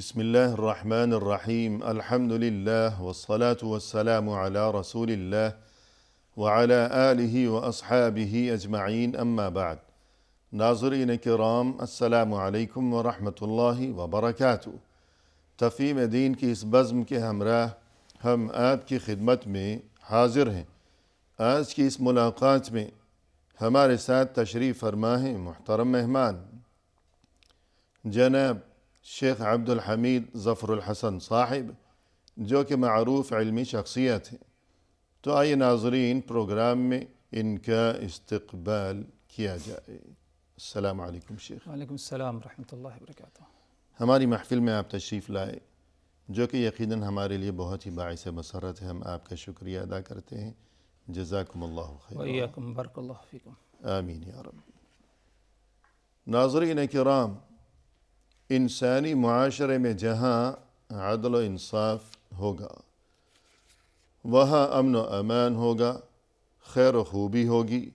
بسم اللہ الرحمن الرحیم الحمد للہ والصلاة والسلام علی رسول اللہ وعلی آلہ واصحابہ اجمعین اما بعد۔ ناظرین کرام السلام علیکم ورحمۃ اللہ وبرکاتہ۔ تفہیم دین کی اس بزم کے ہمراہ ہم آپ کی خدمت میں حاضر ہیں۔ آج کی اس ملاقات میں ہمارے ساتھ تشریف فرما ہیں محترم مہمان جناب شیخ الحمید ظفر الحسن صاحب، جو کہ معروف علمی شخصیت ہیں۔ تو آئیے ناظرین پروگرام میں ان کا استقبال کیا جائے۔ السلام علیکم شیخ۔ وعلیکم السلام ورحمۃ اللہ وبرکاتہ۔ ہماری محفل میں آپ تشریف لائے، جو کہ یقیناً ہمارے لیے بہت ہی باعث مسرت ہے۔ ہم آپ کا شکریہ ادا کرتے ہیں۔ جزاکم اللہ خیر۔ وإیاکم بارک اللہ فیکم۔ آمین یا رب۔ ناظرین کرام، انسانی معاشرے میں جہاں عدل و انصاف ہوگا، وہاں امن و امان ہوگا، خیر و خوبی ہوگی،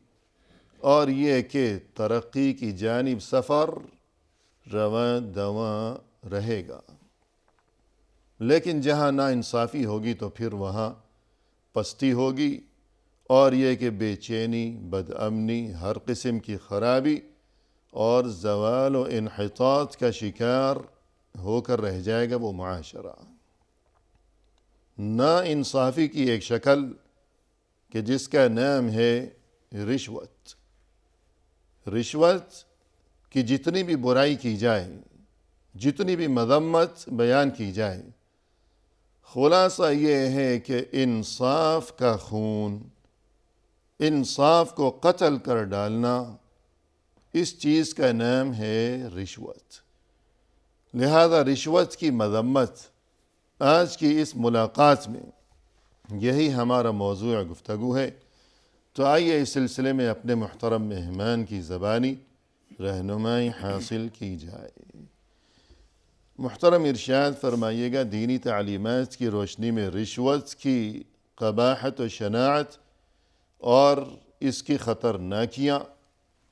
اور یہ کہ ترقی کی جانب سفر رواں دواں رہے گا۔ لیکن جہاں ناانصافی ہوگی تو پھر وہاں پستی ہوگی، اور یہ کہ بے چینی، بد امنی، ہر قسم کی خرابی اور زوال و انحطاط کا شکار ہو کر رہ جائے گا وہ معاشرہ۔ ناانصافی کی ایک شکل کہ جس کا نام ہے رشوت۔ رشوت کی جتنی بھی برائی کی جائے، جتنی بھی مذمت بیان کی جائے، خلاصہ یہ ہے کہ انصاف کا خون، انصاف کو قتل کر ڈالنا، اس چیز کا نام ہے رشوت۔ لہذا رشوت کی مذمت آج کی اس ملاقات میں یہی ہمارا موضوع گفتگو ہے۔ تو آئیے اس سلسلے میں اپنے محترم مہمان کی زبانی رہنمائی حاصل کی جائے۔ محترم ارشاد فرمائیے گا دینی تعلیمات کی روشنی میں رشوت کی قباحت و شناعت اور اس کی خطرناکیاں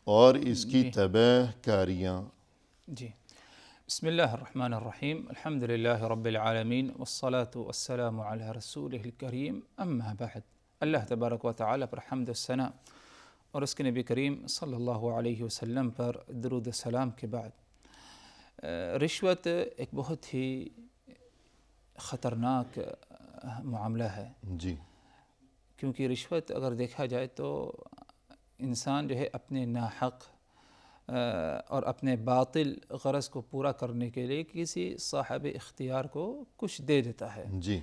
اور اس کی تباہ کاریاں۔ جی، بسم اللہ الرحمن الرحیم، الحمد للہ رب العالمین والصلاة والسلام علی رسولہ الکریم، اما بعد۔ اللہ تبارک و تعالی پر حمد و ثنا اور اس کے نبی کریم صلی اللہ علیہ وسلم پر درود و سلام کے بعد، رشوت ایک بہت ہی خطرناک معاملہ ہے۔ جی، کیونکہ رشوت اگر دیکھا جائے تو انسان جو ہے اپنے ناحق اور اپنے باطل غرض کو پورا کرنے کے لیے کسی صاحب اختیار کو کچھ دے دیتا ہے۔ جی،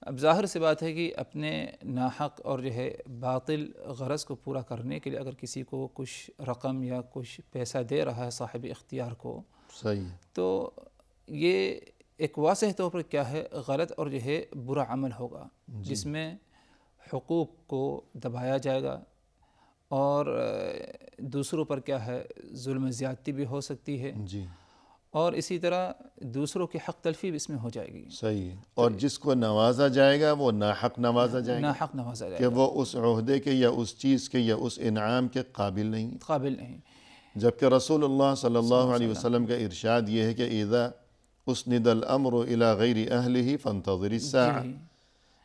اب ظاہر سی بات ہے کہ اپنے ناحق اور جو ہے باطل غرض کو پورا کرنے کے لیے اگر کسی کو کچھ رقم یا کچھ پیسہ دے رہا ہے صاحب اختیار کو، صحیح، تو یہ ایک واضح طور پر کیا ہے غلط اور جو ہے برا عمل ہوگا، جس میں حقوق کو دبایا جائے گا، اور دوسروں پر کیا ہے ظلم زیادتی بھی ہو سکتی ہے، جی، اور اسی طرح دوسروں کی حق تلفی بھی اس میں ہو جائے گی۔ صحیح، اور جس کو نوازا جائے گا وہ ناحق نوازا جائے گا، ناحق نوازا جائے کہ گا، وہ اس عہدے کے یا اس چیز کے یا اس انعام کے قابل نہیں۔ قابل نہیں۔ جبکہ رسول اللہ صلی اللہ علیہ وسلم کا ارشاد یہ ہے کہ اذا اسند الامر الى غیر اہلہ فانتظر الساعہ۔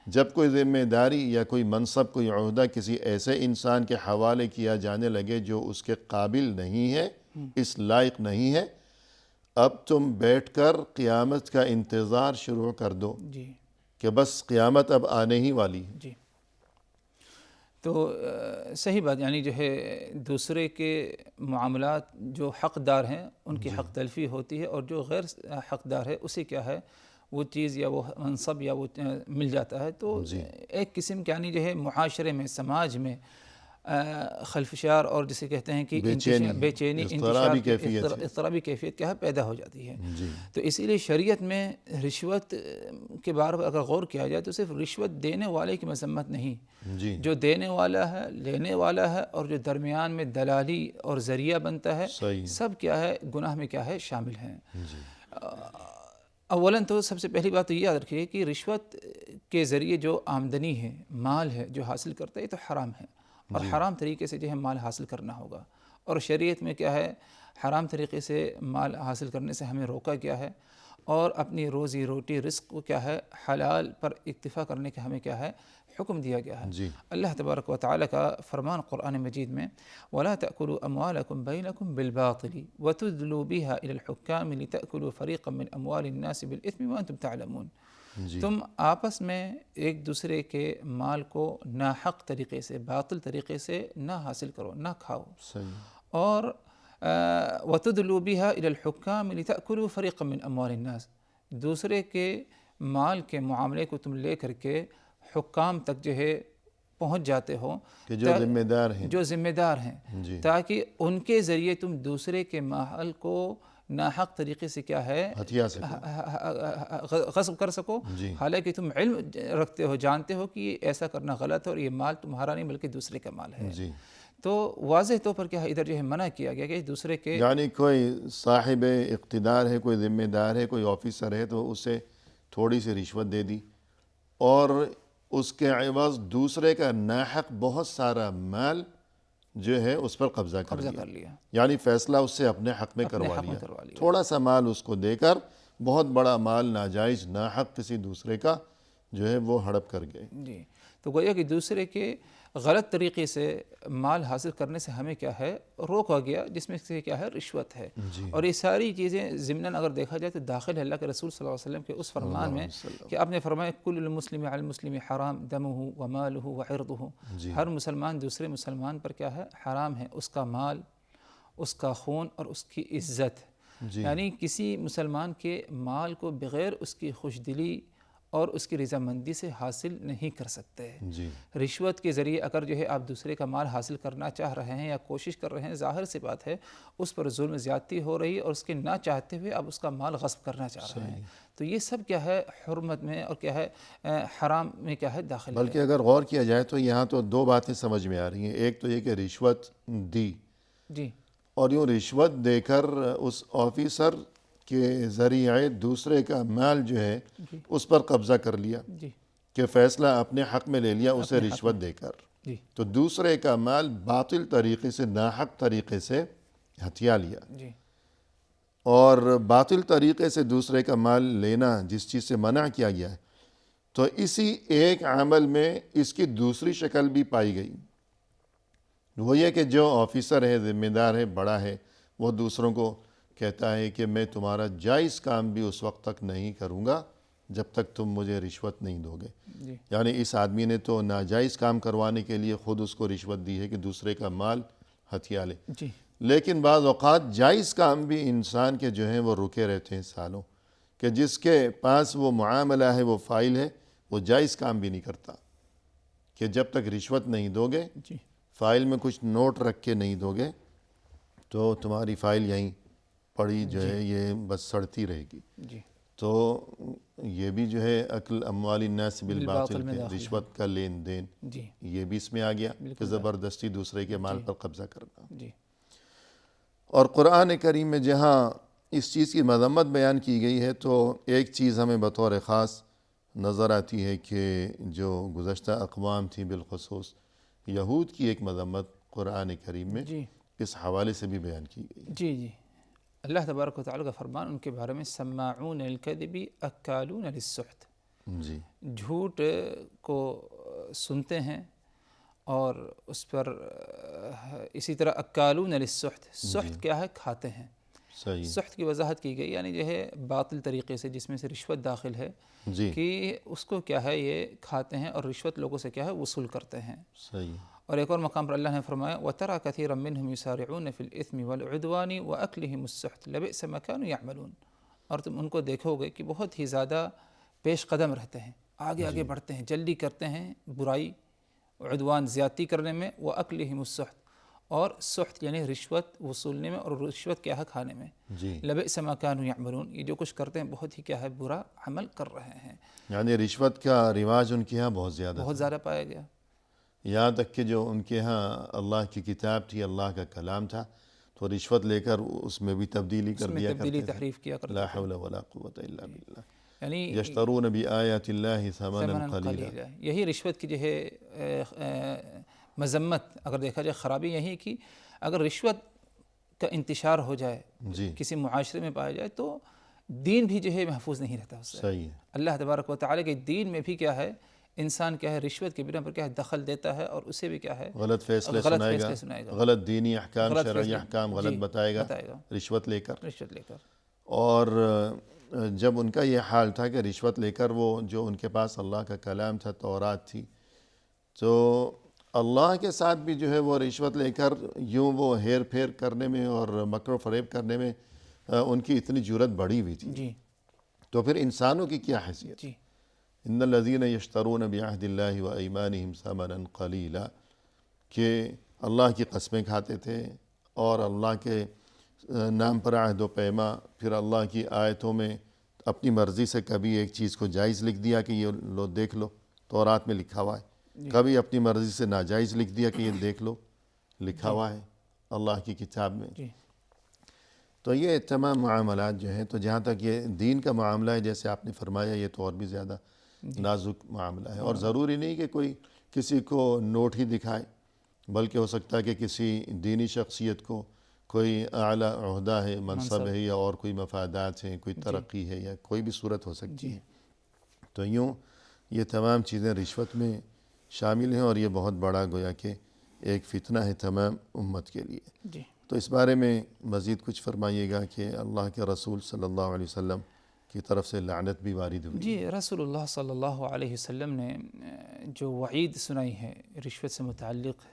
جب کوئی ذمہ داری یا کوئی منصب، کوئی عہدہ کسی ایسے انسان کے حوالے کیا جانے لگے جو اس کے قابل نہیں ہے، اس لائق نہیں ہے، اب تم بیٹھ کر قیامت کا انتظار شروع کر دو، جی، کہ بس قیامت اب آنے ہی والی ہے۔ جی، تو صحیح بات، یعنی جو ہے دوسرے کے معاملات جو حقدار ہیں ان کی حق تلفی ہوتی ہے، اور جو غیر حقدار ہے اسے کیا ہے وہ چیز یا وہ منصب یا وہ مل جاتا ہے۔ تو ایک قسم یعنی جو ہے معاشرے میں، سماج میں خلفشار اور جسے کہتے ہیں کہ بے چینی، اضطرابی کیفیت کیا ہے پیدا ہو جاتی ہے۔ تو اسی لیے شریعت میں رشوت کے بارے میں اگر غور کیا جائے تو صرف رشوت دینے والے کی مذمت نہیں، جو دینے والا ہے، لینے والا ہے، اور جو درمیان میں دلالی اور ذریعہ بنتا ہے، سب کیا ہے گناہ میں کیا ہے شامل ہیں۔ اولاً تو سب سے پہلی بات تو یہ یاد رکھیے کہ رشوت کے ذریعے جو آمدنی ہے، مال ہے جو حاصل کرتا ہے، یہ تو حرام ہے، اور حرام طریقے سے جو ہے مال حاصل کرنا ہوگا۔ اور شریعت میں کیا ہے حرام طریقے سے مال حاصل کرنے سے ہمیں روکا گیا ہے، اور اپنی روزی روٹی رزق کو کیا ہے حلال پر اکتفا کرنے کا ہمیں کیا ہے حکم دیا گیا ہے. جی اللہ تبارک و تعالیٰ کا فرمان قرآن مجید میں وَلَا تَأْكُلُوا أَمْوَالَكُمْ بَيْنَكُمْ بِالْبَاطِلِ وَتُدْلُوا بِهَا إِلَى الْحُكَّامِ لِتَأْكُلُوا فَرِيقًا مِّنْ أَمْوَالِ النَّاسِ بِالْإِثْمِ وَأَنْتُمْ تَعْلَمُونَ. جی تم آپس میں ایک دوسرے کے مال کو ناحق طریقے سے باطل طریقے سے نہ حاصل کرو، نہ کھاؤ. صحیح. اور وَتُدْلُوا بِهَا إِلَى الْحُكَّامِ لِتَأْكُلُوا فَرِيقًا مِّنْ أَمْوَالِ النَّاسِ. دوسرے کے مال کے معاملے کو تم لے کر کے حکام تک جو ہے پہنچ جاتے ہو کہ جو ذمہ دار ہیں جی تاکہ ان کے ذریعے تم دوسرے کے مال کو ناحق طریقے سے کیا ہے غصب کر سکو. جی حالانکہ تم علم رکھتے ہو، جانتے ہو کہ یہ ایسا کرنا غلط ہے اور یہ مال تمہارا نہیں بلکہ دوسرے کا مال ہے. جی تو واضح طور پر کیا ہے ادھر جو ہے منع کیا گیا کہ دوسرے کے یعنی کوئی صاحب اقتدار ہے، کوئی ذمہ دار ہے، کوئی آفیسر ہے تو اسے تھوڑی سی رشوت دے دی اور اس کے عوض دوسرے کا ناحق بہت سارا مال جو ہے اس پر قبضہ کر لیا. یعنی فیصلہ اس سے اپنے حق میں کروا لیا. تھوڑا سا مال اس کو دے کر بہت بڑا مال ناجائز ناحق کسی دوسرے کا جو ہے وہ ہڑپ کر گئے. جی تو گویا کہ دوسرے کے غلط طریقے سے مال حاصل کرنے سے ہمیں کیا ہے روکا گیا، جس میں سے کیا ہے رشوت ہے. اور یہ ساری چیزیں ضمناً اگر دیکھا جائے تو داخل ہے اللہ کے رسول صلی اللہ علیہ وسلم کے اس فرمان میں کہ آپ نے فرمایا کل المسلم علی المسلم حرام دمہ ومالہ وعرضہ. ہر مسلمان دوسرے مسلمان پر کیا ہے حرام ہے، اس کا مال، اس کا خون اور اس کی عزت. یعنی کسی مسلمان کے مال کو بغیر اس کی خوش دلی اور اس کی رضامندی سے حاصل نہیں کر سکتے. رشوت کے ذریعے اگر جو ہے آپ دوسرے کا مال حاصل کرنا چاہ رہے ہیں یا کوشش کر رہے ہیں، ظاہر سی بات ہے اس پر ظلم زیادتی ہو رہی ہے اور اس کے نہ چاہتے ہوئے آپ اس کا مال غصب کرنا چاہ رہے ہیں. تو یہ سب کیا ہے حرمت میں اور کیا ہے حرام میں کیا ہے داخل ہے. بلکہ اگر غور کیا جائے تو یہاں تو دو باتیں سمجھ میں آ رہی ہیں. ایک تو یہ کہ رشوت دی جی اور یوں رشوت دے کر اس آفیسر کے ذریعے دوسرے کا مال جو ہے اس پر قبضہ کر لیا کہ فیصلہ اپنے حق میں لے لیا اسے رشوت دے کر. تو دوسرے کا مال باطل طریقے سے ناحق طریقے سے ہتھیا لیا. اور باطل طریقے سے دوسرے کا مال لینا جس چیز سے منع کیا گیا ہے تو اسی ایک عمل میں اس کی دوسری شکل بھی پائی گئی. وہ یہ کہ جو آفیسر ہے، ذمہ دار ہے، بڑا ہے، وہ دوسروں کو کہتا ہے کہ میں تمہارا جائز کام بھی اس وقت تک نہیں کروں گا جب تک تم مجھے رشوت نہیں دو گے. یعنی اس آدمی نے تو ناجائز کام کروانے کے لیے خود اس کو رشوت دی ہے کہ دوسرے کا مال ہتھیا لے. لیکن بعض اوقات جائز کام بھی انسان کے جو ہیں وہ رکے رہتے ہیں سالوں، کہ جس کے پاس وہ معاملہ ہے، وہ فائل ہے، وہ جائز کام بھی نہیں کرتا کہ جب تک رشوت نہیں دو گے، فائل میں کچھ نوٹ رکھ کے نہیں دو گے تو تمہاری فائل یہیں پڑی جو ہے یہ بس سڑتی رہے گی. تو یہ بھی جو ہے اکل اموال الناس بالباطل کے رشوت کا لین دین یہ بھی اس میں آ گیا کہ زبردستی دوسرے کے مال پر قبضہ کرنا. اور قرآن کریم میں جہاں اس چیز کی مذمت بیان کی گئی ہے تو ایک چیز ہمیں بطور خاص نظر آتی ہے کہ جو گزشتہ اقوام تھی بالخصوص یہود کی ایک مذمت قرآن کریم میں اس حوالے سے بھی بیان کی گئی. اللہ تبارک و تعالیٰ کا فرمان ان کے بارے میں سماعون الکذب اکالون للسحت. جھوٹ کو سنتے ہیں اور اس پر اسی طرح اکالون للسحت. سحت کیا ہے؟ کھاتے ہیں. سحت کی وضاحت کی گئی یعنی جو ہے باطل طریقے سے جس میں سے رشوت داخل ہے کہ اس کو کیا ہے یہ کھاتے ہیں اور رشوت لوگوں سے کیا ہے وصول کرتے ہیں. اور ایک اور مقام پر اللہ نے فرمایا وَتَرَى كَثِيرًا مِّنْهُمْ يُسَارِعُونَ فِي الْإِثْمِ وَالْعُدْوَانِ وَأَكْلِهِمُ السُّحْتِ لَبِئْسَ مَا كَانُوا يَعْمَلُونَ. اور تم ان کو دیکھو گے کہ بہت ہی زیادہ پیش قدم رہتے ہیں، آگے بڑھتے ہیں، جلدی کرتے ہیں برائی، عدوان زیادتی کرنے میں، وَأَكْلِهِمُ السُّحْتِ اور سحت یعنی رشوت وصولنے میں اور رشوت کیا ہے کھانے میں. لَبِئْسَ مَا كَانُوا يَعْمَلُونَ. یہ جو کچھ کرتے ہیں بہت ہی کیا ہے برا عمل کر رہے ہیں. یعنی رشوت کا رواج ان کے ہاں بہت زیادہ پایا گیا. یہاں تک کہ جو ان کے ہاں اللہ کی کتاب تھی، اللہ کا کلام تھا، تو رشوت لے کر اس میں بھی تبدیلی کر دیا کرتے تھے. تحریف کیا کرتے لا حول ولا قوت الا باللہ. یعنی یشترون بآیات اللہ ثمنا قلیلا. یہی رشوت کی جو ہے مذمت اگر دیکھا جائے خرابی یہی کہ اگر رشوت کا انتشار ہو جائے کسی معاشرے میں پایا جائے تو دین بھی جو ہے محفوظ نہیں رہتا اس سے. صحیح ہے. اللہ تبارک و تعالیٰ کے دین میں بھی کیا ہے انسان کیا ہے رشوت کے بنا پر کیا ہے دخل دیتا ہے اور اسے بھی کیا ہے غلط فیصلے سنائے گا, غلط دینی احکام شرعی احکام غلط بتائے گا رشوت لے کر. اور جب ان کا یہ حال تھا کہ رشوت لے کر وہ جو ان کے پاس اللہ کا کلام تھا تورات تھی, تو اللہ کے ساتھ بھی جو ہے وہ رشوت لے کر یوں وہ ہیر پھیر کرنے میں اور مکر و فریب کرنے میں ان کی اتنی جرت بڑھی ہوئی تھی. جی تو پھر انسانوں کی کیا حیثیت؟ جی ان الذین یشترون بعہد اللہ و ایمانہم ثمنا قلیلا, کہ اللہ کی قسمیں کھاتے تھے اور اللہ کے نام پر عہد و پیما, پھر اللہ کی آیتوں میں اپنی مرضی سے کبھی ایک چیز کو جائز لکھ دیا کہ یہ لو دیکھ لو تورات میں لکھا ہوا ہے, کبھی اپنی مرضی سے ناجائز لکھ دیا کہ یہ دیکھ لو لکھا ہوا ہے اللہ کی کتاب میں. تو یہ تمام معاملات جو ہیں, تو جہاں تک یہ دین کا معاملہ ہے جیسے آپ نے فرمایا, یہ تو اور بھی زیادہ نازک معاملہ ہے. اور ضروری نہیں کہ کوئی کسی کو نوٹ ہی دکھائے, بلکہ ہو سکتا ہے کہ کسی دینی شخصیت کو کوئی اعلیٰ عہدہ ہے, منصب ہے, یا اور کوئی مفادات ہیں, کوئی ترقی ہے, یا کوئی بھی صورت ہو سکتی ہے. تو یوں یہ تمام چیزیں رشوت میں شامل ہیں, اور یہ بہت بڑا گویا کہ ایک فتنہ ہے تمام امت کے لیے. تو اس بارے میں مزید کچھ فرمائیے گا کہ اللہ کے رسول صلی اللہ علیہ وسلم کی طرف سے لعنت بھی وارد ہوئی. جی, رسول اللہ صلی اللہ علیہ وسلم نے جو وعید سنائی ہے رشوت سے متعلق,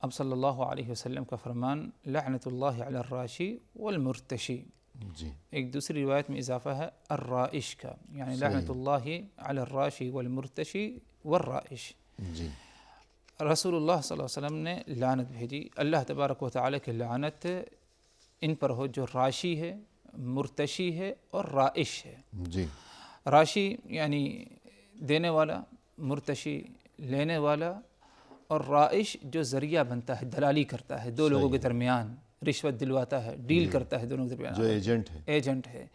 اب صلی اللہ علیہ وسلم کا فرمان لعنت اللہ علی الراشی والمرتشی. جی, ایک دوسری روایت میں اضافہ ہے الرائش کا, یعنی لعنت اللہ علی الراشی والمرتشی والرائش. جی, رسول اللہ صلی اللہ علیہ وسلم نے لعنت بھیجی, اللہ تبارک و تعالیٰ کی لعنت ان پر ہو جو راشی ہے, مرتشی ہے اور رائش ہے. جی, راشی یعنی دینے والا, مرتشی لینے والا, اور رائش جو ذریعہ بنتا ہے, دلالی کرتا ہے دو لوگوں کے درمیان, رشوت دلواتا ہے, ڈیل کرتا ہے دونوں کے درمیان, جو ایجنٹ ہے.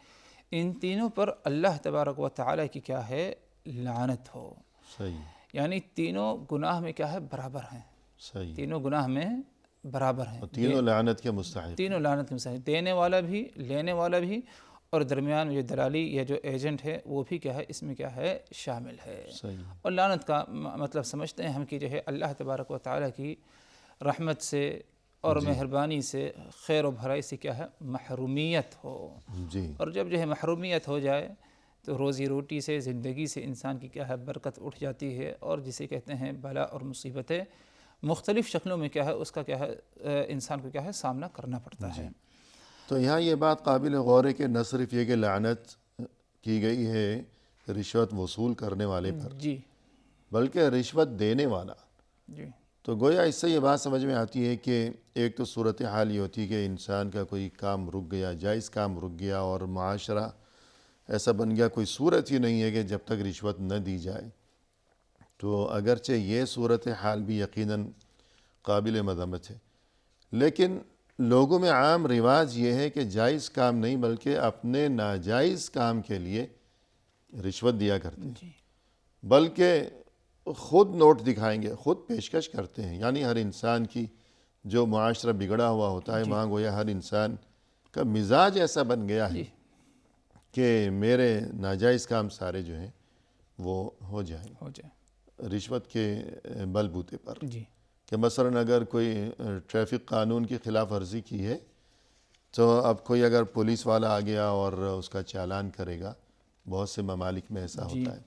ان تینوں پر اللہ تبارک و تعالیٰ کی کیا ہے لعنت ہو. صحیح, یعنی تینوں گناہ میں کیا ہے برابر ہیں. صحیح, تینوں گناہ میں برابر ہیں, تینوں لعنت کے مستحق, تینوں لعنت کے مستحق, دینے والا بھی, لینے والا بھی, اور درمیان میں جو دلالی یا جو ایجنٹ ہے وہ بھی کیا ہے اس میں کیا ہے شامل ہے. اور لعنت کا مطلب سمجھتے ہیں ہم کہ جو ہے اللہ تبارک و تعالیٰ کی رحمت سے اور مہربانی سے, خیر و بھلائی سے کیا ہے محرومیت ہو. اور جب جو ہے محرومیت ہو جائے تو روزی روٹی سے, زندگی سے انسان کی کیا ہے برکت اٹھ جاتی ہے, اور جسے کہتے ہیں بلا اور مصیبتیں مختلف شکلوں میں کیا ہے اس کا کیا ہے انسان کو کیا ہے سامنا کرنا پڑتا ہے. تو یہاں یہ بات قابل غور ہے کہ نہ صرف یہ کہ لعنت کی گئی ہے رشوت وصول کرنے والے پر, جی, بلکہ رشوت دینے والا. جی, تو گویا اس سے یہ بات سمجھ میں آتی ہے کہ ایک تو صورتحال یہ ہوتی ہے کہ انسان کا کوئی کام رک گیا, جائز کام رک گیا, اور معاشرہ ایسا بن گیا, کوئی صورت ہی نہیں ہے کہ جب تک رشوت نہ دی جائے. تو اگرچہ یہ صورتحال بھی یقیناً قابل مذمت ہے, لیکن لوگوں میں عام رواج یہ ہے کہ جائز کام نہیں بلکہ اپنے ناجائز کام کے لیے رشوت دیا کرتے ہیں, بلکہ خود نوٹ دکھائیں گے, خود پیشکش کرتے ہیں. یعنی ہر انسان کی جو معاشرہ بگڑا ہوا ہوتا ہے وہاں گویا ہر انسان کا مزاج ایسا بن گیا ہے کہ میرے ناجائز کام سارے جو ہیں وہ ہو جائیں رشوت کے بل بوتے پر. کہ مثلا اگر کوئی ٹریفک قانون کی خلاف ورزی کی ہے تو اب کوئی اگر پولیس والا آ گیا اور اس کا چالان کرے گا, بہت سے ممالک میں ایسا ہوتا ہے,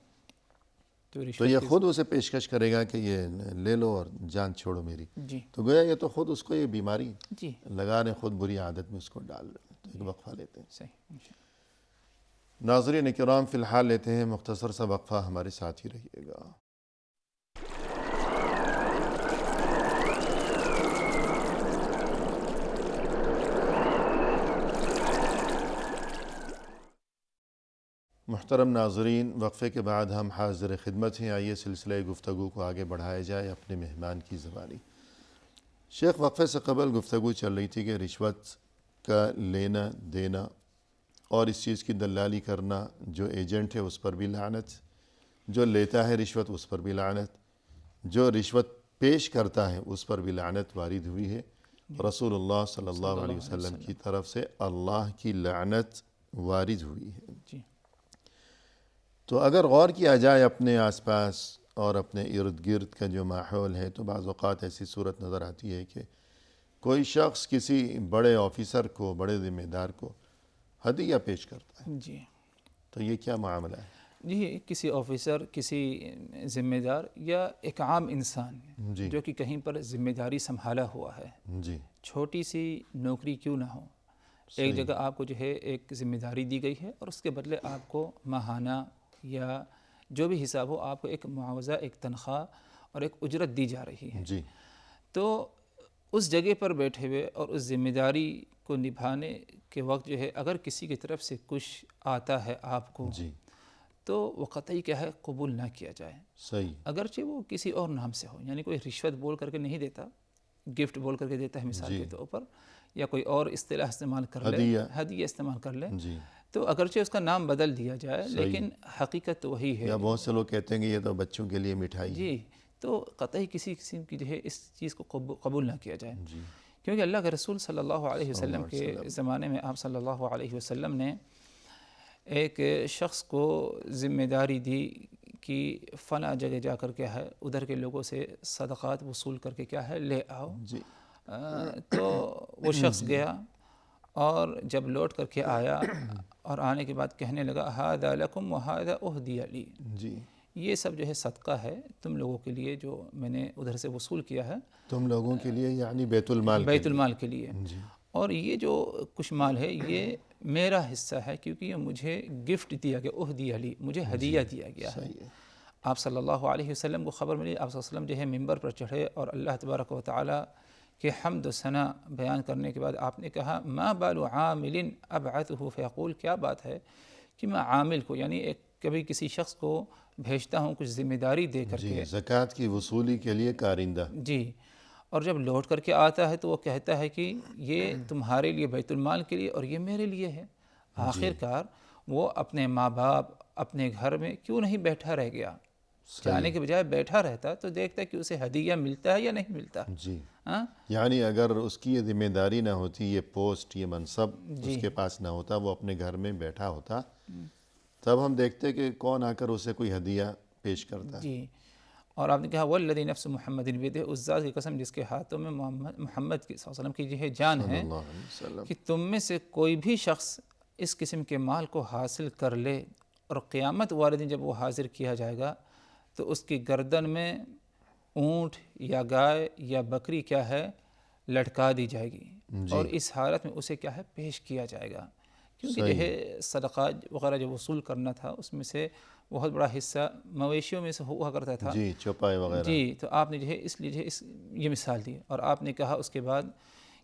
تو یہ خود اسے پیشکش کرے گا کہ یہ لے لو اور جان چھوڑو میری. تو گویا یہ تو خود اس کو یہ بیماری لگا رہے, خود بری عادت میں اس کو ڈال رہے. تو ایک وقفہ لیتے ہیں. ناظرین کرام فی الحال لیتے ہیں مختصر سا وقفہ, ہمارے ساتھ ہی رہیے گا. محترم ناظرین, وقفے کے بعد ہم حاضر خدمت ہیں. آئیے سلسلہ گفتگو کو آگے بڑھایا جائے اپنے مہمان کی زبانی. شیخ, وقفے سے قبل گفتگو چل رہی تھی کہ رشوت کا لینا دینا اور اس چیز کی دلالی کرنا, جو ایجنٹ ہے اس پر بھی لعنت, جو لیتا ہے رشوت اس پر بھی لعنت, جو رشوت پیش کرتا ہے اس پر بھی لعنت وارد ہوئی ہے. رسول اللہ صلی اللہ علیہ وسلم کی طرف سے اللہ کی لعنت وارد ہوئی ہے۔ جی تو اگر غور کیا جائے اپنے آس پاس اور اپنے ارد گرد کا جو ماحول ہے تو بعض اوقات ایسی صورت نظر آتی ہے کہ کوئی شخص کسی بڑے آفیسر کو، بڑے ذمہ دار کو ہدیہ پیش کرتا ہے، جی تو یہ کیا معاملہ ہے؟ جی کسی آفیسر، کسی ذمہ دار یا ایک عام انسان جی جو کہ کہیں پر ذمہ داری سنبھالا ہوا ہے، جی چھوٹی سی نوکری کیوں نہ ہو، ایک جگہ آپ کو جو ہے ایک ذمہ داری دی گئی ہے اور اس کے بدلے آپ کو ماہانہ یا جو بھی حساب ہو آپ کو ایک معاوضہ، ایک تنخواہ اور ایک اجرت دی جا رہی ہے، جی تو اس جگہ پر بیٹھے ہوئے اور اس ذمہ داری کو نبھانے کے وقت جو ہے اگر کسی کی طرف سے کچھ آتا ہے آپ کو جی تو وہ قطعی کیا ہے قبول نہ کیا جائے، صحیح، اگرچہ وہ کسی اور نام سے ہو، یعنی کوئی رشوت بول کر کے نہیں دیتا، گفٹ بول کر کے دیتا ہے مثال جی کے طور پر، یا کوئی اور اصطلاح استعمال کر لے، ہدیہ استعمال کر لے، جی تو اگرچہ اس کا نام بدل دیا جائے لیکن حقیقت تو وہی ہے۔ یا بہت سے لوگ کہتے ہیں کہ یہ تو بچوں کے لیے مٹھائی ہے۔ جی تو قطعی کسی قسم کی جو ہے اس چیز کو قبول نہ کیا جائے، جی کیونکہ اللہ کے رسول صلی اللہ علیہ وسلم کے زمانے میں آپ صلی اللہ علیہ وسلم نے ایک شخص کو ذمہ داری دی کہ فلاں جگہ جا کر کیا ہے ادھر کے لوگوں سے صدقات وصول کر کے کیا ہے لے آؤ، جی تو وہ شخص گیا اور جب لوٹ کر کے آیا اور آنے کے بعد کہنے لگا ھذا لکم وھذا اہدی لی، جی یہ سب جو ہے صدقہ ہے تم لوگوں کے لیے جو میں نے ادھر سے وصول کیا ہے، تم لوگوں کے لیے یعنی بیت المال کے بیت المال کے لیے، جی اور یہ جو کچھ مال ہے یہ میرا حصہ ہے کیونکہ یہ مجھے گفٹ دیا گیا، اہدی لی، مجھے ہدیہ دیا گیا ہے۔ صحیح ہے، آپ صلی اللہ علیہ وسلم کو خبر ملی، آپ صلی اللہ علیہ وسلم جو ہے ممبر پر چڑھے اور اللہ تبارک و تعالی کے حمد و ثنا بیان کرنے کے بعد آپ نے کہا ما بال عامل ابعثه فیقول، کیا بات ہے کہ میں عامل کو یعنی ایک کبھی کسی شخص کو بھیجتا ہوں کچھ ذمہ داری دے کر جی کے، زکوٰۃ کی وصولی کے لیے کارندہ، جی، اور جب لوٹ کر کے آتا ہے تو وہ کہتا ہے کہ یہ تمہارے لیے بیت المال کے لیے اور یہ میرے لیے ہے۔ آخر کار وہ اپنے ماں باپ اپنے گھر میں کیوں نہیں بیٹھا رہ گیا، جانے کے بجائے بیٹھا رہتا تو دیکھتا کہ اسے ہدیہ ملتا ہے یا نہیں ملتا۔ جی ہاں یعنی اگر اس کی یہ ذمہ داری نہ ہوتی، یہ پوسٹ، یہ منصب جی اس کے پاس نہ ہوتا، وہ اپنے گھر میں بیٹھا ہوتا، تب ہم دیکھتے کہ کون آ کر اسے کوئی ہدیہ پیش کرتا ہے۔ جی، اور آپ نے کہا والذی نفس محمد بیدہ، اس ذات کی قسم جس کے ہاتھوں میں محمد صلی اللہ علیہ وسلم کی جو ہے جان صلی ہے، اللہ علیہ وسلم، کہ تم میں سے کوئی بھی شخص اس قسم کے مال کو حاصل کر لے اور قیامت والے دن جب وہ حاضر کیا جائے گا تو اس کی گردن میں اونٹ یا گائے یا بکری کیا ہے لٹکا دی جائے گی، اور اس حالت میں اسے کیا ہے پیش کیا جائے گا، کیونکہ جو ہے صدقات وغیرہ جو وصول کرنا تھا اس میں سے بہت بڑا حصہ مویشیوں میں سے ہوا کرتا تھا، جی چوپائے وغیرہ، جی، تو آپ نے جو ہے اس لیے جو ہے یہ مثال دی، اور آپ نے کہا اس کے بعد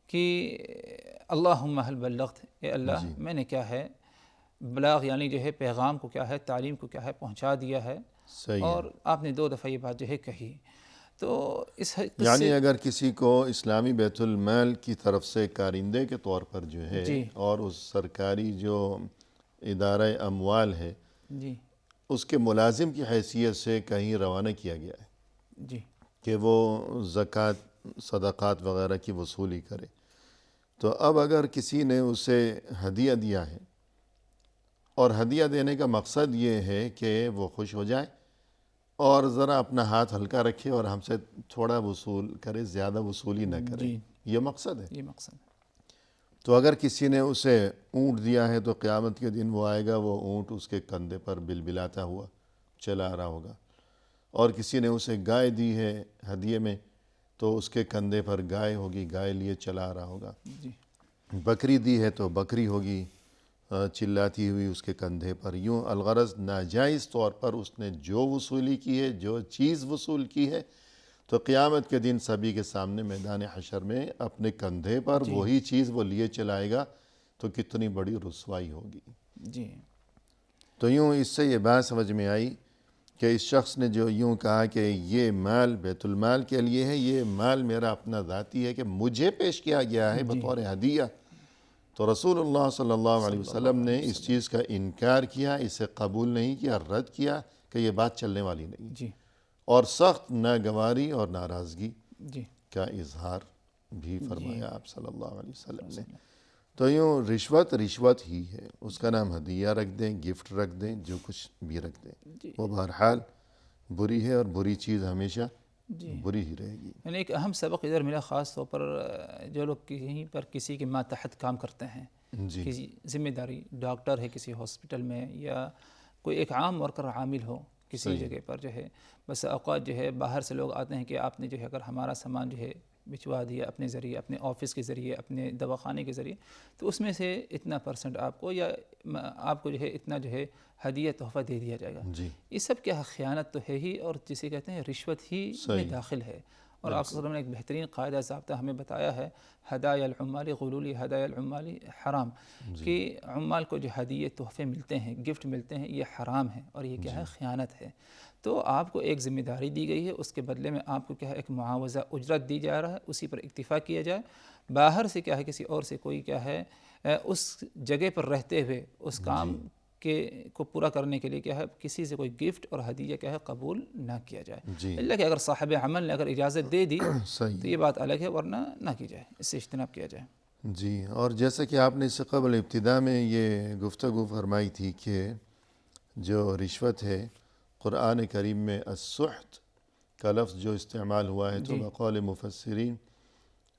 کہ اللہم حل بلغت، اے اللہ میں نے کیا ہے بلاغ یعنی جو ہے پیغام کو کیا ہے تعلیم کو کیا ہے پہنچا دیا ہے، صحیح اور ہے۔ آپ نے 2 دفعہ یہ بات جو ہے کہی، تو اس یعنی اگر کسی کو اسلامی بیت المال کی طرف سے کارندے کے طور پر جو ہے جی اور اس سرکاری جو ادارہ اموال ہے جی اس کے ملازم کی حیثیت سے کہیں روانہ کیا گیا ہے جی کہ وہ زکوٰۃ صدقات وغیرہ کی وصولی کرے، تو اب اگر کسی نے اسے ہدیہ دیا ہے اور ہدیہ دینے کا مقصد یہ ہے کہ وہ خوش ہو جائے اور ذرا اپنا ہاتھ ہلکا رکھے اور ہم سے تھوڑا وصول کرے، زیادہ وصولی نہ کرے، جی، یہ مقصد ہے، یہ مقصد ہے، تو اگر کسی نے اسے اونٹ دیا ہے تو قیامت کے دن وہ آئے گا، وہ اونٹ اس کے کندھے پر بلبلاتا ہوا چلا آ رہا ہوگا، اور کسی نے اسے گائے دی ہے ہدیے میں تو اس کے کندھے پر گائے ہوگی، گائے لیے چلا آ رہا ہوگا، جی بکری دی ہے تو بکری ہوگی چلاتی ہوئی اس کے کندھے پر، یوں الغرض ناجائز طور پر اس نے جو وصولی کی ہے، جو چیز وصول کی ہے، تو قیامت کے دن سبھی کے سامنے میدان حشر میں اپنے کندھے پر وہی چیز وہ لیے چلائے گا، تو کتنی بڑی رسوائی ہوگی۔ جی تو یوں اس سے یہ بات سمجھ میں آئی کہ اس شخص نے جو یوں کہا کہ یہ مال بیت المال کے لیے ہے، یہ مال میرا اپنا ذاتی ہے کہ مجھے پیش کیا گیا ہے بطور ہدیہ، تو رسول اللہ صلی اللہ علیہ وسلم نے اس چیز کا انکار کیا، اسے قبول نہیں کیا، رد کیا کہ یہ بات چلنے والی نہیں، جی اور سخت ناگواری اور ناراضگی جی کا اظہار بھی فرمایا آپ صلی اللہ علیہ وسلم نے۔ تو یوں رشوت ہی ہے، اس کا نام ہدیہ رکھ دیں، گفٹ رکھ دیں، جو کچھ بھی رکھ دیں، وہ بہرحال بری ہے، اور بری چیز ہمیشہ بری ہی رہے گی۔ یعنی ایک اہم سبق ادھر ملا، خاص طور پر جو لوگ کہیں پر کسی کے ماتحت کام کرتے ہیں، کسی ذمہ داری، ڈاکٹر ہے کسی ہاسپٹل میں، یا کوئی ایک عام ورکر عامل ہو کسی جگہ پر، جو ہے بس اوقات جو ہے باہر سے لوگ آتے ہیں کہ آپ نے جو ہے اگر ہمارا سامان جو ہے بھجوا دیا اپنے ذریعے، اپنے آفس کے ذریعے، اپنے دواخانے کے ذریعے، تو اس میں سے اتنا پرسنٹ آپ کو، یا آپ کو جو ہے اتنا جو ہے ہدیہ تحفہ دے دیا جائے گا۔ یہ سب کیا خیانت تو ہے ہی، اور جسے کہتے ہیں رشوت ہی میں داخل ہے۔ اور آپ صلی اللہ علیہ وسلم نے ایک بہترین قاعدہ ضابطہ ہمیں بتایا ہے، ہدایہ العمال غلولی ہدایہ العمال حرام، کہ عمال کو جو ہدیے تحفے ملتے ہیں، گفٹ ملتے ہیں، یہ حرام ہے، اور یہ کیا ہے؟ خیانت ہے۔ تو آپ کو ایک ذمہ داری دی گئی ہے، اس کے بدلے میں آپ کو کیا ہے؟ ایک معاوضہ اجرت دی جا رہا ہے، اسی پر اکتفا کیا جائے۔ باہر سے کیا ہے؟ کسی اور سے کوئی کیا ہے اس جگہ پر رہتے ہوئے اس کام کو پورا کرنے کے لیے کیا ہے؟ کسی سے کوئی گفٹ اور ہدیہ کیا ہے؟ قبول نہ کیا جائے، اللہ کہ اگر صاحب عمل نے اگر اجازت دے دی تو یہ بات الگ ہے، ورنہ نہ کی جائے، اس سے اجتناب کیا جائے۔ جی، اور جیسا کہ آپ نے اس سے قبل ابتدا میں یہ گفتگو فرمائی تھی کہ جو رشوت ہے، قرآن کریم میں السحت کا لفظ جو استعمال ہوا ہے، تو بقول مفسرین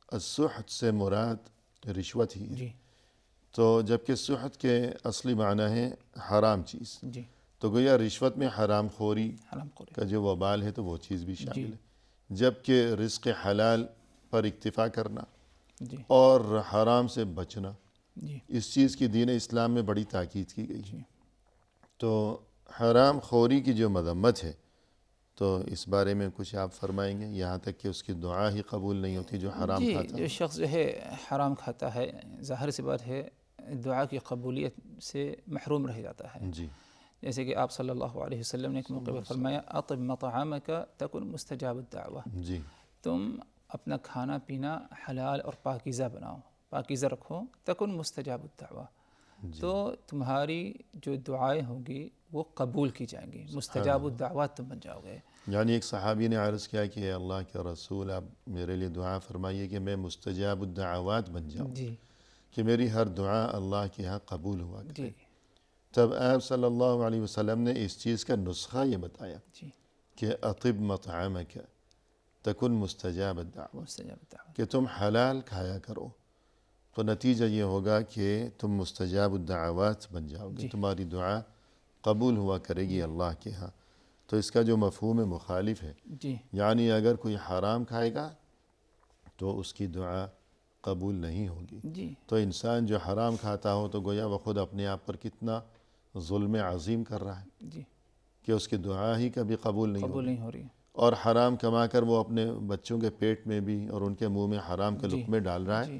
السحت سے مراد رشوت ہی ہے، تو جبکہ سحت کے اصلی معنی ہے حرام چیز، تو گویا رشوت میں حرام خوری کا جو وبال ہے تو وہ چیز بھی شامل ہے، جبکہ رزق حلال پر اکتفا کرنا اور حرام سے بچنا، اس چیز کی دین اسلام میں بڑی تاکید کی گئی ہے۔ تو حرام خوری کی جو مذمت ہے، تو اس بارے میں کچھ آپ فرمائیں گے؟ یہاں تک کہ اس کی دعا ہی قبول نہیں ہوتی جو حرام کھاتا ہے۔ جو شخص جو ہے حرام کھاتا ہے، ظاہر سی بات ہے دعا کی قبولیت سے محروم رہ جاتا ہے۔ جیسے کہ آپ صلی اللہ علیہ وسلم نے ایک موقع پر فرمایا اطب مطعامک تکن مستجاب الدعوہ، تم اپنا کھانا پینا حلال اور پاکیزہ بناؤ، پاکیزہ رکھو، تکن مستجاب الدعوہ، تو تمہاری جو دعائیں ہوں گی وہ قبول کی جائیں گی، مستجاب الدعوات تم بن جاؤ گے۔ یعنی ایک صحابی نے عرض کیا کہ اللہ کے رسول، آپ میرے لیے دعا فرمائیے کہ میں مستجاب الدعوات بن جاؤں، کہ میری ہر دعا اللہ کے ہاں قبول ہوا کرے۔ تب آپ صلی اللہ علیہ وسلم نے اس چیز کا نسخہ یہ بتایا کہ اطب مطعامک تکن مستجاب الدعوہ، کہ تم حلال کھایا کرو، تو نتیجہ یہ ہوگا کہ تم مستجاب الدعوات بن جاؤ گے، تمہاری دعا قبول ہوا کرے گی اللہ کے ہاں۔ تو اس کا جو مفہوم مخالف ہے، یعنی اگر کوئی حرام کھائے گا تو اس کی دعا قبول نہیں ہوگی۔ تو انسان جو حرام کھاتا ہو تو گویا وہ خود اپنے آپ پر کتنا ظلم عظیم کر رہا ہے کہ اس کی دعا ہی کبھی قبول نہیں ہو رہی، اور حرام کما کر وہ اپنے بچوں کے پیٹ میں بھی اور ان کے منہ میں حرام کے لقمے ڈال رہا ہے،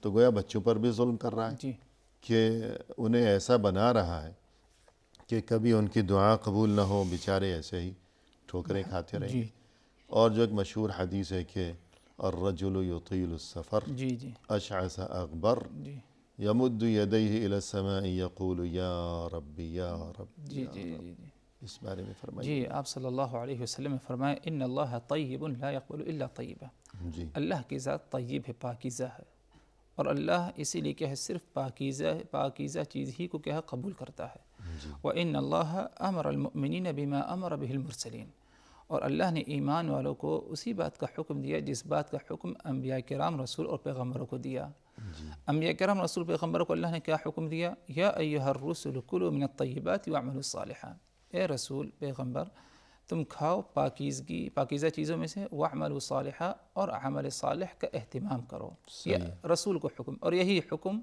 تو گویا بچوں پر بھی ظلم کر رہا ہے کہ انہیں ایسا بنا رہا ہے کہ کبھی ان کی دعا قبول نہ ہو، بیچارے ایسے ہی ٹھوکریں کھاتے رہیں گے۔ اور جو ایک مشہور حدیث ہے کہ الرجل یطیل السفر اشعث اغبر یمد یدیہ الی السماء یقول یا ربی یا رب۔ اس بارے میں فرمائیے۔ آپ صلی اللہ علیہ وسلم نے فرمایا ان اللہ طیب لا یقبل الا طیبا، اللہ کی ذات طیب ہے، پاکیزہ ہے، اور اللہ اسی لیے کیا ہے؟ صرف پاکیزہ چیز ہی کو کیا ہے؟ قبول کرتا ہے۔ وَإِنَّ اللَّهَ أَمَرَ الْمُؤْمِنِينَ بِمَا أَمَرَ بِهِ الْمُرْسَلِينَ، اور اللہ نے ایمان والوں کو اسی بات کا حکم دیا جس بات کا حکم انبیاء کرام رسول اور پیغمبروں کو دیا۔ انبیاء کرام رسول پیغمبروں کو اللہ نے کیا حکم دیا؟ یا ایھا الرسل کلوا من الطیبات واعملوا الصالحات، اے رسول پیغمبر تم کھاؤ پاکیزہ چیزوں میں سے، واعملوا صالحا، اور عمل صالح کا اہتمام کرو۔ یہ رسول کو حکم، اور یہی حکم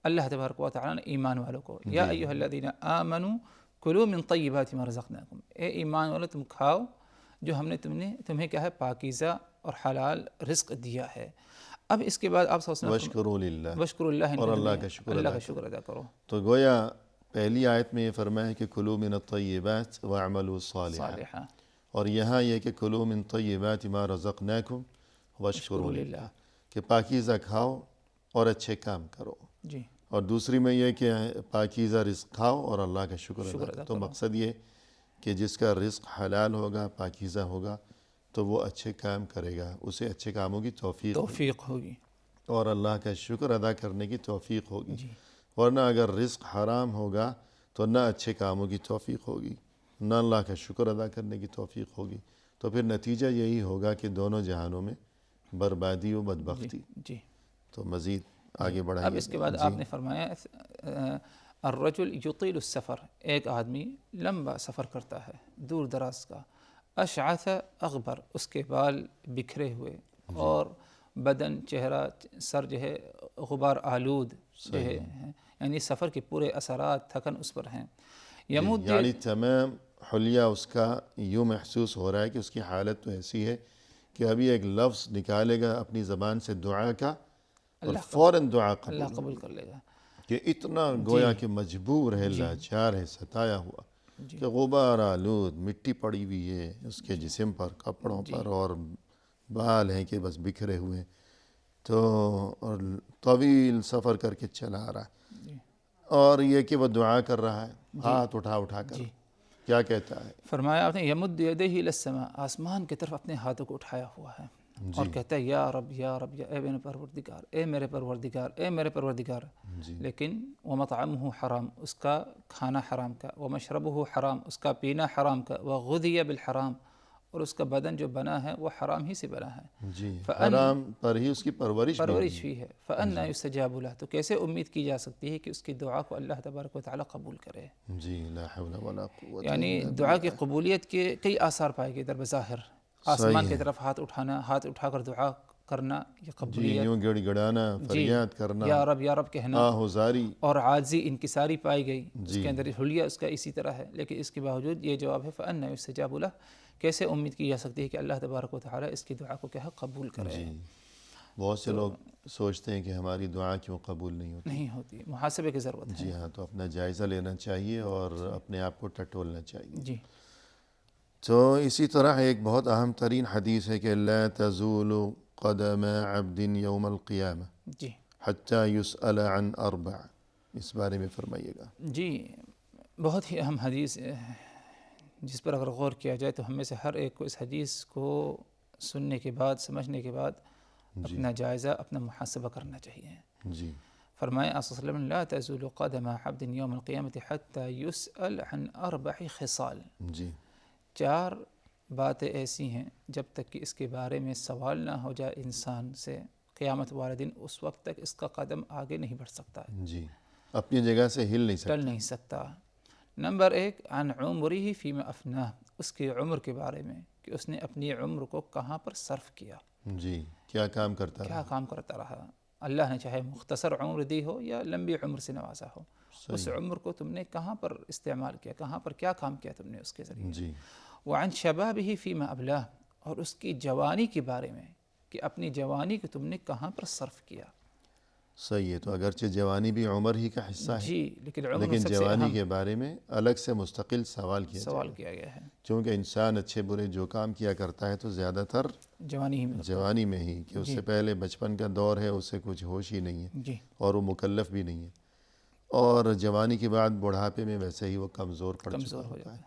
اللہ تبارک و تعالیٰ نے ایمان والوں کو، یا ایھا الذین آمنوا کلوا من طیبات ما رزقناکم، اے ایمان والو تم کھاؤ جو ہم نے تمہیں کیا ہے؟ پاکیزہ اور حلال رزق دیا ہے۔ اب اس کے بعد آپ صلی اللہ علیہ وسلم واشکروا للہ، اور اللہ کا شکر ادا کرو۔ تو گویا پہلی آیت میں یہ فرمایا کہ کلوا من الطیبات واعملوا الصالحات، اور یہاں یہ کہ کلوا من طیبات ما رزقناکم واشکروا للہ، کہ پاکیزہ کھاؤ اور اچھے کام کرو۔ اور دوسری میں یہ کہ پاکیزہ رزق کھاؤ اور اللہ کا شکر ادا کرو۔ تو مقصد یہ کہ جس کا رزق حلال ہوگا، پاکیزہ ہوگا، تو وہ اچھے کام کرے گا، اسے اچھے کاموں کی توفیق ہوگی۔ اور اللہ کا شکر ادا کرنے کی توفیق ہوگی. ورنہ اگر رزق حرام ہوگا تو نہ اچھے کاموں کی توفیق ہوگی، نہ اللہ کا شکر ادا کرنے کی توفیق ہوگی، تو پھر نتیجہ یہی ہوگا کہ دونوں جہانوں میں بربادی و بدبختی. جی تو مزید آگے بڑھائیے. اب اس کے بعد آپ نے فرمایا الرجل یطیل السفر، ایک آدمی لمبا سفر کرتا ہے دور دراز کا، اشعث اغبر، اس کے بال بکھرے ہوئے اور بدن چہرہ سر جو ہے غبار آلود جو ہے، یعنی سفر کے پورے اثرات تھکن اس پر ہیں. یعنی تمام حلیہ اس کا یوں محسوس ہو رہا ہے کہ اس کی حالت تو ایسی ہے کہ ابھی ایک لفظ نکالے گا اپنی زبان سے دعا کا اور فوراً دعا اللہ قبول کر لے گا، کہ اتنا گویا کہ مجبور ہے، لاچار ہے، ستایا ہوا کہ غبار آلود مٹی پڑی ہوئی ہے اس کے جسم پر، کپڑوں پر، اور بال ہیں کہ بس بکھرے ہوئے، تو اور طویل سفر کر کے چلا آ رہا ہے، اور یہ کہ وہ دعا کر رہا ہے ہاتھ اٹھا کر. کیا کہتا ہے؟ فرمایا آپ نے یمد یدیہ الی السماء، آسمان کی طرف اپنے ہاتھوں کو اٹھایا ہوا ہے اور کہتا ہے یا رب یا رب، یا اے میرے پروردگار، اے میرے پروردگار، اے میرے پروردگار. لیکن ومطعمہ حرام، اس کا کھانا حرام کا، ومشربہ حرام، اس کا پینا حرام کا، وغذی بالحرام، اور اس کا بدن جو بنا ہے وہ حرام ہی سے بنا ہے، حرام پر ہی اس کی پرورش ہوئی ہے. فأنى يستجاب له، تو کیسے امید کی جا سکتی ہے کہ اس کی دعا کو اللہ تبارک و تعالی قبول کرے. لا حول ولا قوت. یعنی دعا کی قبولیت کے کئی آثار پائے گئے در بظاہر. آسمان کی طرف ہاتھ اٹھانا، ہاتھ اٹھا کر دعا کرنا، یہ قبولیت. یوں گڑ گڑانا، فریاد کرنا، یا رب کہنا، آہوزاری، اور عاجزی انکساری پائی گئی. اس کے اندر حلیہ اس کا اسی طرح ہے، لیکن اس کے باوجود یہ جواب ہے فأنى يستجاب له. کیسے امید کی جا سکتی ہے کہ اللہ تبارک و تعالی اس کی دعا کو کیا قبول کرے. بہت سے لوگ سوچتے ہیں کہ ہماری دعا کیوں قبول نہیں ہوتی. محاسبے کی ضرورت ہے. جی ہاں، تو اپنا جائزہ لینا چاہیے اور اپنے آپ کو ٹٹولنا چاہیے. تو اسی طرح ایک بہت اہم ترین حدیث ہے کہ لا تزول قدم عبد یوم القیامہ حتی یسأل عن اربع. اس بارے میں فرمائیے گا. جی بہت ہی اہم حدیث ہے، جس پر اگر غور کیا جائے تو ہم میں سے ہر ایک کو اس حدیث کو سننے کے بعد، سمجھنے کے بعد اپنا جائزہ، اپنا محاسبہ کرنا چاہیے. فرمایا آپ صلی اللہ علیہ وسلم لا تزول قدم عبد یوم القیامة حتی یسأل عن اربع خصال. 4 باتیں ایسی ہیں جب تک کہ اس کے بارے میں سوال نہ ہو جائے انسان سے، قیامت والے دن اس وقت تک اس کا قدم آگے نہیں بڑھ سکتا ہے، اپنی جگہ سے ہل نہیں سکتا. نمبر 1 عن عمرہ فیما افناہ، اس کی عمر کے بارے میں کہ اس نے اپنی عمر کو کہاں پر صرف کیا. کیا کام کرتا رہا. اللہ نے چاہے مختصر عمر دی ہو یا لمبی عمر سے نوازا ہو، اس عمر کو تم نے کہاں پر استعمال کیا، کہاں پر کیا کام کیا تم نے اس کے ذریعے. وعن شبابہ فیما ابلاہ، اور اس کی جوانی کے بارے میں کہ اپنی جوانی کو تم نے کہاں پر صرف کیا. صحیح ہے. تو اگرچہ جوانی بھی عمر ہی کا حصہ ہے، لیکن جوانی کے بارے میں الگ سے مستقل سوال کیا گیا ہے. چونکہ انسان اچھے برے جو کام کیا کرتا ہے تو زیادہ تر جوانی میں ہی، کہ اس سے پہلے بچپن کا دور ہے، اس سے کچھ ہوش ہی نہیں ہے اور وہ مکلف بھی نہیں ہے، اور جوانی کے بعد بڑھاپے میں ویسے ہی وہ کمزور پڑ چکا ہوتا ہے.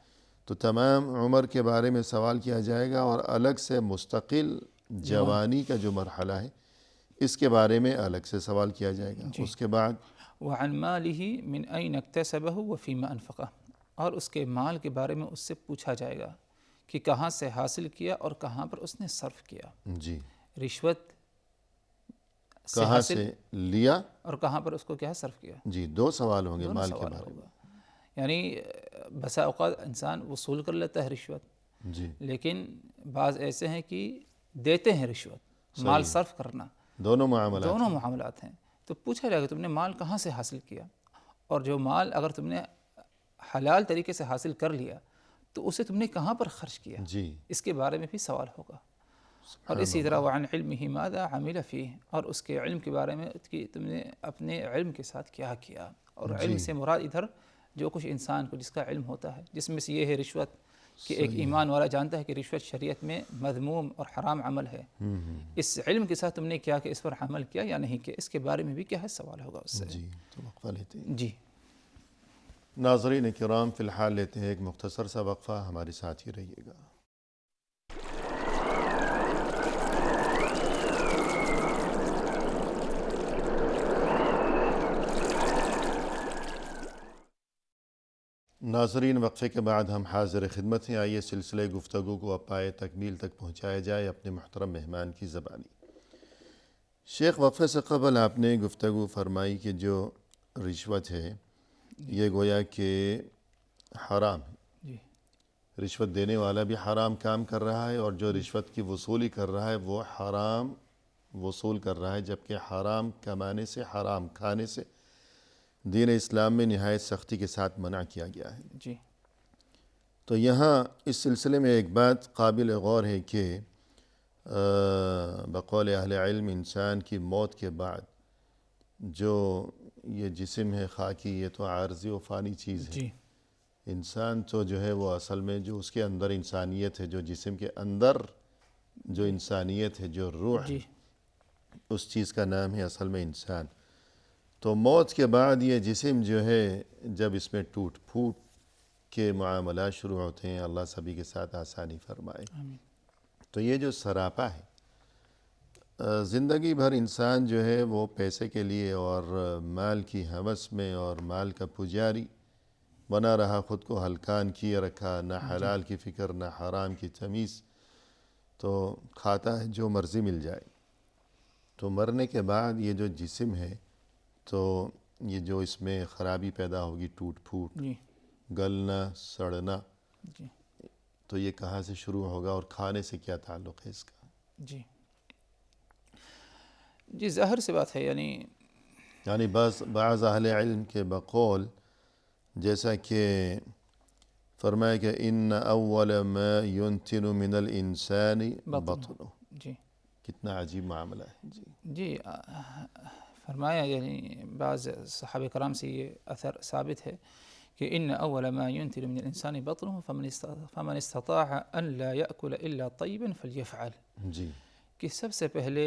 تو تمام عمر کے بارے میں سوال کیا جائے گا، اور الگ سے مستقل جوانی کا جو مرحلہ ہے اس کے بارے میں الگ سے سوال کیا جائے گا. اس کے بعد وعن مالہ من این اکتسبہ وفیما انفقہ، اور اس کے مال کے بارے میں اس سے پوچھا جائے گا کہ کہاں سے حاصل کیا اور کہاں پر اس نے صرف کیا. رشوت کہاں سے لیا اور کہاں پر اس کو کیا صرف کیا. 2 سوال ہوں گے مال کے بارے میں. یعنی بسا اوقات انسان وصول کر لیتا ہے رشوت، لیکن بعض ایسے ہیں کہ دیتے ہیں رشوت، مال صرف کرنا، دونوں معاملات ہیں. تو پوچھا جائے گا تم نے مال کہاں سے حاصل کیا، اور جو مال اگر تم نے حلال طریقے سے حاصل کر لیا تو اسے تم نے کہاں پر خرچ کیا، اس کے بارے میں بھی سوال ہوگا. اور اسی طرح وعن علمہ ماذا عمل فیہ، اور اس کے علم کے بارے میں کہ تم نے اپنے علم کے ساتھ کیا کیا. اور علم سے مراد ادھر جو کچھ انسان کو جس کا علم ہوتا ہے، جس میں سے یہ ہے رشوت، کہ ایک ایمان والا جانتا ہے کہ رشوت شریعت میں مذموم اور حرام عمل ہے. اس علم کے ساتھ تم نے کیا کہ اس پر عمل کیا یا نہیں کیا، اس کے بارے میں بھی کیا ہے سوال ہوگا اس سے. تو وقفہ لیتے ہیں. ناظرین کرام فی الحال لیتے ہیں ایک مختصر سا وقفہ، ہمارے ساتھ ہی رہیے گا. ناظرین، وقفے کے بعد ہم حاضر خدمت ہیں. آئیے سلسلے گفتگو کو اب پائے تکمیل تک پہنچایا جائے اپنے محترم مہمان کی زبانی. شیخ، وقفے سے قبل آپ نے گفتگو فرمائی کہ جو رشوت ہے یہ گویا کہ حرام ہے. جی. رشوت دینے والا بھی حرام کام کر رہا ہے اور جو رشوت کی وصولی کر رہا ہے وہ حرام وصول کر رہا ہے، جبکہ حرام کمانے سے، حرام کھانے سے دین اسلام میں نہایت سختی کے ساتھ منع کیا گیا ہے. جی. تو یہاں اس سلسلے میں ایک بات قابل غور ہے کہ بقول اہل علم انسان کی موت کے بعد جو یہ جسم ہے خاکی، یہ تو عارضی و فانی چیز ہے. جی. انسان تو جو ہے وہ اصل میں جو اس کے اندر انسانیت ہے، جو جسم کے اندر جو انسانیت ہے، جو روح ہے، اس چیز کا نام ہے اصل میں انسان. تو موت کے بعد یہ جسم جو ہے جب اس میں ٹوٹ پھوٹ کے معاملات شروع ہوتے ہیں، اللہ سبھی کے ساتھ آسانی فرمائے. تو یہ جو سراپا ہے، زندگی بھر انسان جو ہے وہ پیسے کے لیے اور مال کی ہوس میں اور مال کا پجاری بنا رہا، خود کو ہلکان کیے رکھا، نہ حلال کی فکر نہ حرام کی تمیز، تو کھاتا ہے جو مرضی مل جائے. تو مرنے کے بعد یہ جو جسم ہے تو یہ جو اس میں خرابی پیدا ہوگی، ٹوٹ پھوٹ، گلنا، سڑنا، تو یہ کہاں سے شروع ہوگا اور کھانے سے کیا تعلق ہے اس کا؟ جی ظاہر سی بات ہے. یعنی بعض اہل علم کے بقول جیسا کہ فرمایا کہ ان اول ما ينتن من الانسان بطنه. جی. کتنا عجیب معاملہ ہے. جی فرمایا، یعنی بعض صحابہ کرام سے یہ اثر ثابت ہے کہ ان اول ما ينتن من الانسان بطنه فمن استطاع ان لا يأكل الا طيبا فليفعل. جی. کہ سب سے پہلے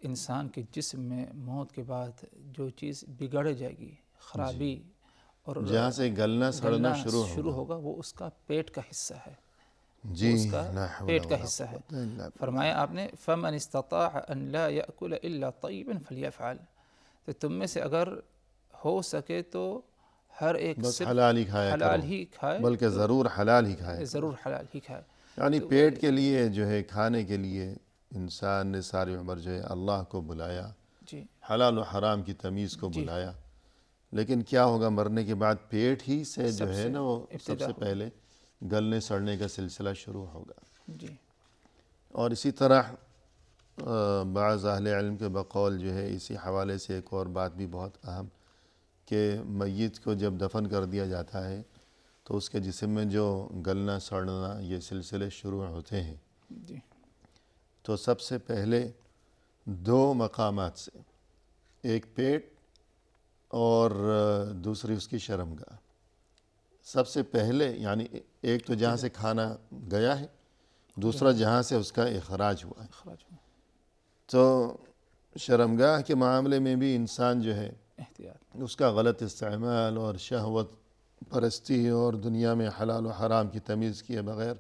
انسان کے جسم میں موت کے بعد جو چیز بگڑ جائے گی، خرابی اور جہاں سے گلنا سڑنا شروع ہوگا، وہ اس کا پیٹ کا حصہ ہے. جی. اس کا پیٹ کا حصہ ہے. فرمایا آپ نے فمن استطاع ان لا يأكل الا طيبا فليفعل. تو تم میں سے اگر ہو سکے تو ہر ایک بس حلال ہی کھائے، بلکہ ضرور حلال ہی کھائے. ضرور حلال ہی کھائے. یعنی پیٹ کے لیے جو ہے، کھانے کے لیے انسان نے ساری عمر جو ہے اللہ کو بلایا، حلال و حرام کی تمیز کو بلایا، لیکن کیا ہوگا مرنے کے بعد پیٹ ہی سے جو ہے نا وہ سب سے پہلے گلنے سڑنے کا سلسلہ شروع ہوگا. اور اسی طرح بعض اہل علم کے بقول جو ہے اسی حوالے سے ایک اور بات بھی بہت اہم، کہ میت کو جب دفن کر دیا جاتا ہے تو اس کے جسم میں جو گلنا سڑنا یہ سلسلے شروع ہوتے ہیں. تو سب سے پہلے دو مقامات سے، ایک پیٹ اور دوسری اس کی شرمگاہ. سب سے پہلے یعنی ایک تو جہاں سے کھانا گیا ہے، دوسرا جہاں سے اس کا اخراج ہوا ہے. تو شرمگاہ کے معاملے میں بھی انسان جو ہے اس کا غلط استعمال اور شہوت پرستی اور دنیا میں حلال و حرام کی تمیز کیے بغیر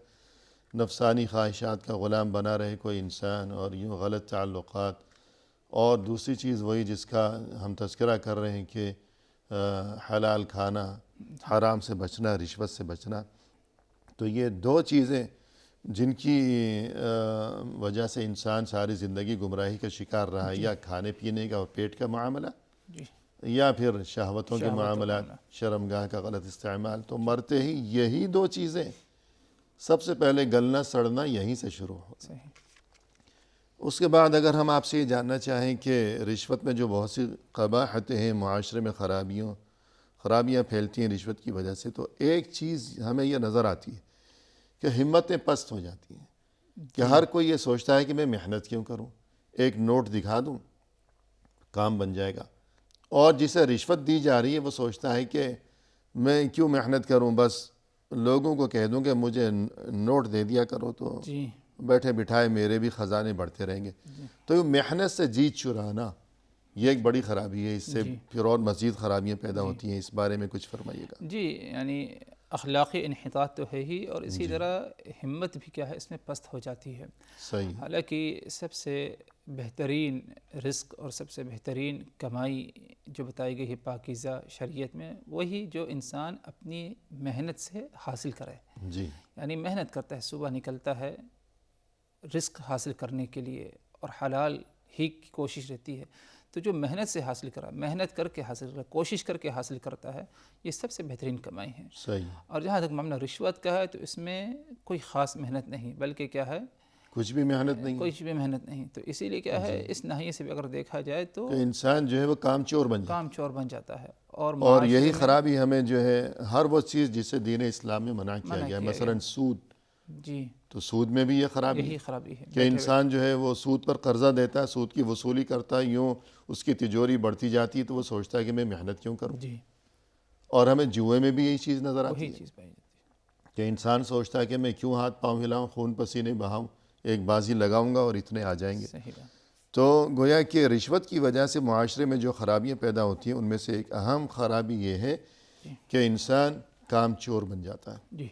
نفسانی خواہشات کا غلام بنا رہے کوئی انسان، اور یوں غلط تعلقات. اور دوسری چیز وہی جس کا ہم تذکرہ کر رہے ہیں کہ حلال کھانا، حرام سے بچنا، رشوت سے بچنا. تو یہ دو چیزیں جن کی وجہ سے انسان ساری زندگی گمراہی کا شکار رہا ہے، یا کھانے پینے کا اور پیٹ کا معاملہ، یا پھر شہوتوں کے معاملات، شرمگاہ کا غلط استعمال. تو مرتے ہی یہی دو چیزیں سب سے پہلے گلنا سڑنا یہیں سے شروع ہو. اس کے بعد اگر ہم آپ سے یہ جاننا چاہیں کہ رشوت میں جو بہت سی قباحتیں ہیں، معاشرے میں خرابیاں پھیلتی ہیں رشوت کی وجہ سے، تو ایک چیز ہمیں یہ نظر آتی ہے کہ ہمتیں پست ہو جاتی ہیں، کہ ہر کوئی یہ سوچتا ہے کہ میں محنت کیوں کروں، ایک نوٹ دکھا دوں کام بن جائے گا. اور جسے رشوت دی جا رہی ہے وہ سوچتا ہے کہ میں کیوں محنت کروں، بس لوگوں کو کہہ دوں کہ مجھے نوٹ دے دیا کرو تو بیٹھے بٹھائے میرے بھی خزانے بڑھتے رہیں گے. تو یہ محنت سے جیت چرانا یہ ایک بڑی خرابی ہے، اس سے پھر اور مزید خرابیاں پیدا ہوتی ہیں، اس بارے میں کچھ فرمائیے گا۔ جی، یعنی اخلاقی انحطاط تو ہے ہی، اور اسی طرح ہمت بھی کیا ہے اس میں پست ہو جاتی ہے۔ صحیح۔ حالانکہ سب سے بہترین رزق اور سب سے بہترین کمائی جو بتائی گئی ہے پاکیزہ شریعت میں، وہی جو انسان اپنی محنت سے حاصل کرے۔ جی، یعنی محنت کرتا ہے، صبح نکلتا ہے رزق حاصل کرنے کے لیے، اور حلال ہی کی کوشش رہتی ہے، تو جو محنت سے حاصل کرا، محنت کر کے حاصل کرا، کوشش کر کے حاصل کرتا ہے، یہ سب سے بہترین کمائی ہے۔ صحیح۔ اور جہاں تک معاملہ رشوت کا ہے تو اس میں کوئی خاص محنت نہیں، بلکہ کیا ہے، کچھ بھی محنت نہیں، کچھ بھی محنت نہیں۔ تو اسی لیے کیا ہے، اس ناحیے سے بھی اگر دیکھا جائے تو کہ انسان جو ہے وہ کام چور بن جاتا ہے، کام چور بن جاتا ہے۔ اور یہی خرابی ہمیں جو ہے ہر وہ چیز جسے دین اسلام میں منع کیا گیا ہے، مثلا سود، جی، تو سود میں بھی یہ خرابی یہی ہے خرابی ہے کہ انسان جو ہے وہ سود پر قرضہ دیتا ہے، سود کی وصولی کرتا ہے، یوں اس کی تجوری بڑھتی جاتی ہے تو وہ سوچتا ہے کہ میں محنت کیوں کروں۔ جی، اور ہمیں جوئے میں بھی یہی چیز نظر آتی وہی ہے چیز پائی جاتی ہے۔ کہ انسان سوچتا ہے کہ میں کیوں ہاتھ پاؤں ہلاؤں، خون پسینے بہاؤں، ایک بازی لگاؤں گا اور اتنے آ جائیں گے۔ صحیح بات۔ تو گویا کہ رشوت کی وجہ سے معاشرے میں جو خرابیاں پیدا ہوتی ہیں ان میں سے ایک اہم خرابی یہ ہے کہ انسان کام چور بن جاتا ہے، جی،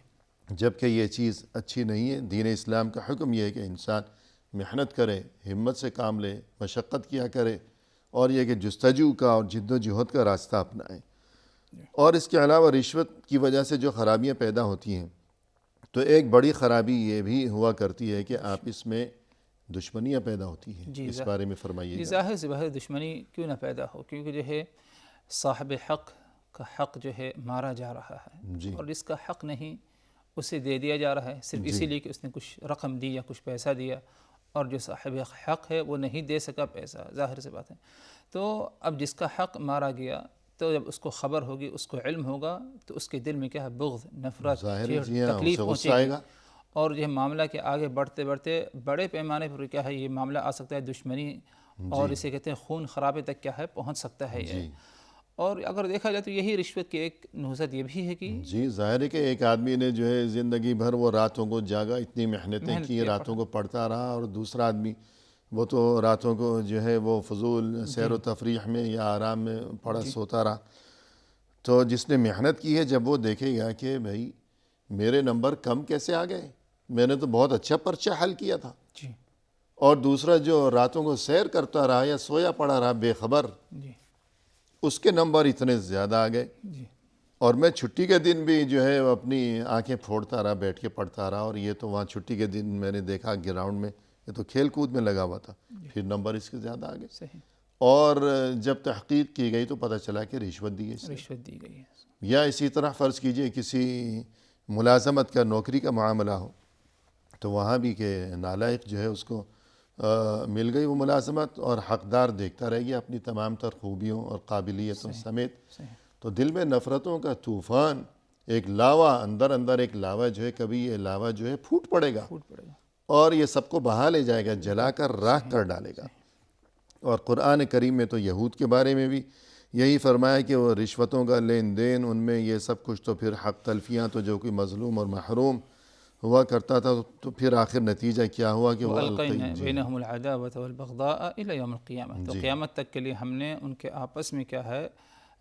جبکہ یہ چیز اچھی نہیں ہے۔ دین اسلام کا حکم یہ ہے کہ انسان محنت کرے، ہمت سے کام لے، مشقت کیا کرے، اور یہ کہ جستجو کا اور جد و جہد کا راستہ اپنائے۔ اور اس کے علاوہ رشوت کی وجہ سے جو خرابیاں پیدا ہوتی ہیں، تو ایک بڑی خرابی یہ بھی ہوا کرتی ہے کہ آپ اس میں دشمنیاں پیدا ہوتی ہیں، اس بارے میں فرمائیے گا۔ ظاہر سے باہر دشمنی کیوں نہ پیدا ہو، کیونکہ جو ہے صاحب حق کا حق جو ہے مارا جا رہا ہے، اور جس کا حق نہیں اسے دے دیا جا رہا ہے، صرف اسی لیے کہ اس نے کچھ رقم دی یا کچھ پیسہ دیا، اور جو صاحب حق ہے وہ نہیں دے سکا پیسہ، ظاہر سے بات ہے۔ تو اب جس کا حق مارا گیا، تو جب اس کو خبر ہوگی، اس کو علم ہوگا، تو اس کے دل میں کیا ہے، بغض، نفرت، تکلیف پہنچے گی، اور یہ معاملہ کے آگے بڑھتے بڑھتے بڑے پیمانے پر کیا ہے یہ معاملہ آ سکتا ہے، دشمنی، اور اسے کہتے ہیں خون خرابے تک کیا ہے پہنچ سکتا ہے یہ۔ اور اگر دیکھا جائے تو یہی رشوت کی ایک نہضت یہ بھی ہے کہ جی، ظاہر ہے کہ ایک آدمی نے جو ہے زندگی بھر وہ راتوں کو جاگا، اتنی محنتیں کی، راتوں کو پڑھتا رہا، اور دوسرا آدمی وہ تو راتوں کو جو ہے وہ فضول سیر و تفریح میں یا آرام میں پڑا سوتا رہا۔ تو جس نے محنت کی ہے، جب وہ دیکھے گا کہ بھائی میرے نمبر کم کیسے آ گئے، میں نے تو بہت اچھا پرچہ حل کیا تھا، جی، اور دوسرا جو راتوں کو سیر کرتا رہا یا سویا پڑا رہا بے خبر، جی، اس کے نمبر اتنے زیادہ آ گئے، جی، اور میں چھٹی کے دن بھی جو ہے اپنی آنکھیں پھوڑتا رہا، بیٹھ کے پڑھتا رہا، اور یہ تو وہاں چھٹی کے دن میں نے دیکھا گراؤنڈ میں یہ تو کھیل کود میں لگا ہوا تھا، پھر نمبر اس کے زیادہ آ گئے۔ صحیح، اور جب تحقیق کی گئی تو پتہ چلا کہ رشوت دی گئی، رشوت دی گئی ہے۔ یا اسی طرح فرض کیجئے کسی ملازمت کا، نوکری کا معاملہ ہو، تو وہاں بھی کہ نالائق جو ہے اس کو مل گئی وہ ملازمت، اور حقدار دیکھتا رہ گیا اپنی تمام تر خوبیوں اور قابلیتوں سمیت، تو دل میں نفرتوں کا طوفان، ایک لاوا اندر ایک لاوا جو ہے، کبھی یہ لاوا جو ہے پھوٹ پڑے گا، اور یہ سب کو بہا لے جائے گا، جلا کر راکھ کر ڈالے گا۔ اور قرآن کریم میں تو یہود کے بارے میں بھی یہی فرمایا کہ وہ رشوتوں کا لین دین، ان میں یہ سب کچھ، تو پھر حق تلفیاں، تو جو کہ مظلوم اور محروم ہوا کرتا تھا، تو پھر آخر نتیجہ کیا ہوا کہ وہ وَأَلْقَيْنَا بَيْنَهُمُ الْعَدَاوَةَ وَالْبَغْضَاءَ إِلَى يَوْمِ الْقِيَامَةِ، تو قیامت تک کے لیے ہم نے ان کے آپس میں کیا ہے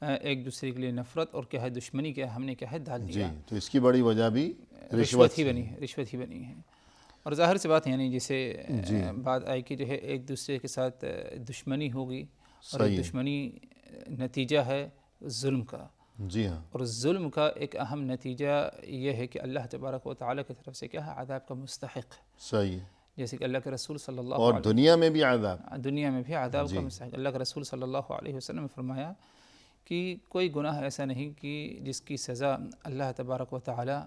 ایک دوسرے کے لیے نفرت اور کیا ہے دشمنی کیا ہم نے کیا ہے ڈال دیا۔ تو اس کی بڑی وجہ بھی رشوت ہی بنی ہے، رشوت ہی بنی ہے۔ اور ظاہر سی بات یعنی جیسے بات آئی کہ جو ہے ایک دوسرے کے ساتھ دشمنی ہوگی، اور دشمنی نتیجہ ہے ظلم کا۔ جی ہاں، اور ظلم کا ایک اہم نتیجہ یہ ہے کہ اللہ تبارک و تعالیٰ کی طرف سے کیا ہے عذاب کا مستحق، صحیح ہے، جیسے کہ اللہ کے رسول صلی اللہ اور دنیا میں بھی عذاب، دنیا میں بھی عذاب کا مستحق۔ اللہ کے رسول صلی اللہ علیہ وسلم نے فرمایا کہ کوئی گناہ ایسا نہیں کہ جس کی سزا اللہ تبارک و تعالیٰ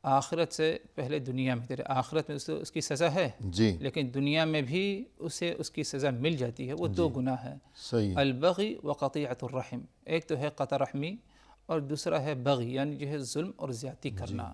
آخرت سے پہلے دنیا میں تیرے، آخرت میں اس کی سزا ہے، لیکن دنیا میں بھی اسے اس کی سزا مل جاتی ہے۔ وہ دو گناہ ہے، البغی و قطیعۃ الرحم، ایک تو ہے قطع رحمی، اور دوسرا ہے بغی، یعنی جو ہے ظلم اور زیادتی کرنا۔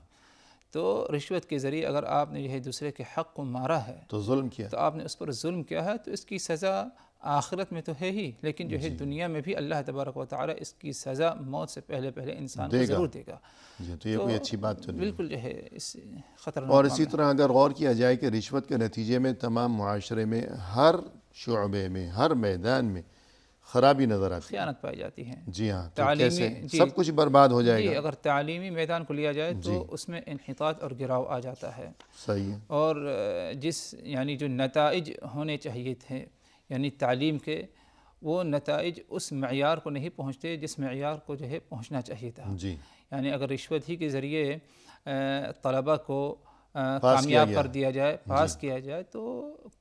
تو رشوت کے ذریعے اگر آپ نے جو ہے دوسرے کے حق کو مارا ہے، تو ظلم کیا، تو آپ نے اس پر ظلم کیا ہے، تو اس کی سزا آخرت میں تو ہے ہی، لیکن جو ہے دنیا میں بھی اللہ تبارک و تعالیٰ اس کی سزا موت سے پہلے انسان کو ضرور دے گا۔ تو یہ کوئی اچھی بات تو نہیں، بالکل جو ہے اس خطرناک۔ اور اسی طرح اگر غور کیا جائے کہ رشوت کے نتیجے میں تمام معاشرے میں ہر شعبے میں، ہر میدان میں خرابی نظر آتی ہے، خیانت پائی جاتی ہے. جی ہاں. تو کیسے سب کچھ برباد ہو جائے گا. اگر تعلیمی میدان کو لیا جائے تو اس میں انحطاط اور گراؤ آ جاتا ہے. صحیح ہے. اور یعنی جو نتائج ہونے چاہیے تھے یعنی تعلیم کے، وہ نتائج اس معیار کو نہیں پہنچتے جس معیار کو جو ہے پہنچنا چاہیے تھا. جی. یعنی اگر رشوت ہی کے ذریعے طلبہ کو کامیاب کر دیا جائے، پاس کیا جائے، تو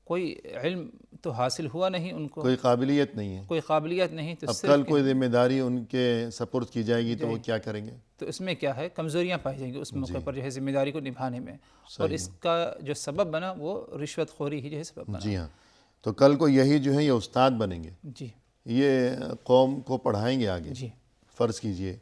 کوئی علم تو حاصل ہوا نہیں ان کو، کوئی قابلیت نہیں ہے، کوئی قابلیت نہیں. تو اب کل کوئی ذمہ داری ان کے سپرد کی جائے گی تو وہ کیا کریں گے؟ تو اس میں کیا ہے، کمزوریاں پائی جائیں گی اس موقع پر جو ہے ذمہ داری کو نبھانے میں. اور اس کا جو سبب بنا وہ رشوت خوری ہی جو ہے سبب بنا. جی ہاں. تو کل کو یہی جو ہے یہ استاد بنیں گے، جی، یہ قوم کو پڑھائیں گے آگے. جی. فرض کیجئے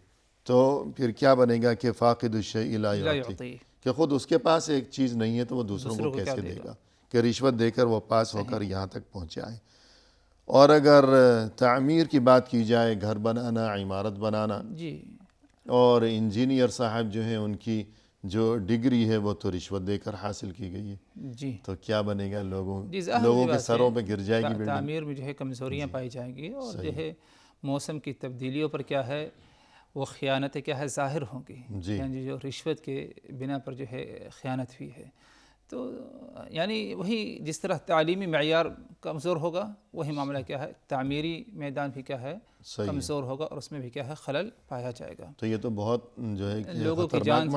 تو پھر کیا بنے گا کہ فاقد الشیء لا یعطی، کہ خود اس کے پاس ایک چیز نہیں ہے تو وہ دوسروں کو کیسے دے گا، کہ رشوت دے کر وہ پاس ہو کر یہاں تک پہنچا ہے. اور اگر تعمیر کی بات کی جائے، گھر بنانا، عمارت بنانا، جی، اور انجینئر صاحب جو ہیں ان کی جو ڈگری ہے وہ تو رشوت دے کر حاصل کی گئی ہے. جی. تو کیا بنے گا، لوگوں ظاہر کے سروں پہ گر جائے گی بلڈنگ. تعمیر میں جو ہے کمزوریاں پائی جائیں گی، اور جو ہے موسم کی تبدیلیوں پر کیا ہے وہ خیانتیں کیا ہے ظاہر ہوں گی. یعنی جو رشوت کے بنا پر جو ہے خیانت ہوئی ہے. تو یعنی وہی جس طرح تعلیمی معیار کمزور ہوگا، وہی معاملہ کیا ہے تعمیری میدان بھی کیا ہے کمزور ہوگا، اور اس میں بھی کیا ہے خلل پایا جائے گا. تو یہ تو بہت جو ہے لوگوں کی جان،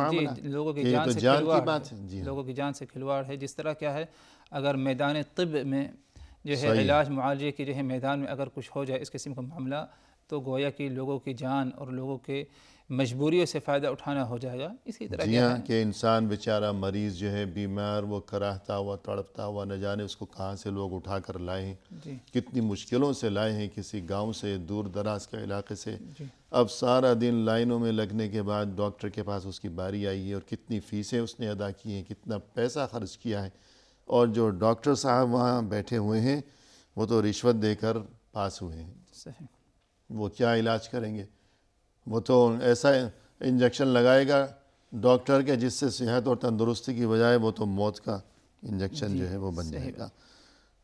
لوگوں کی جان سے کھلواڑ ہے. لوگوں کی جان سے کھلواڑ ہے. جس طرح کیا ہے اگر میدان طب میں جو ہے علاج معالجے کے جو ہے میدان میں اگر کچھ ہو جائے اس قسم کا معاملہ، تو گویا کہ لوگوں کی جان اور لوگوں کے مجبوریوں سے فائدہ اٹھانا ہو جائے گا. اسی طرح جی ہاں، کہ انسان بیچارہ مریض جو ہے بیمار، وہ کراہتا ہوا تڑپتا ہوا، نہ جانے اس کو کہاں سے لوگ اٹھا کر لائے ہیں، کتنی مشکلوں سے لائے ہیں، کسی گاؤں سے، دور دراز کے علاقے سے. اب سارا دن لائنوں میں لگنے کے بعد ڈاکٹر کے پاس اس کی باری آئی ہے، اور کتنی فیسیں اس نے ادا کی ہیں، کتنا پیسہ خرچ کیا ہے. اور جو ڈاکٹر صاحب وہاں بیٹھے ہوئے ہیں وہ تو رشوت دے کر پاس ہوئے ہیں. صحیح. وہ کیا علاج کریں گے؟ وہ تو ایسا انجیکشن لگائے گا ڈاکٹر کے جس سے صحت اور تندرستی کی بجائے وہ تو موت کا انجیکشن جو ہے وہ بن جائے گا.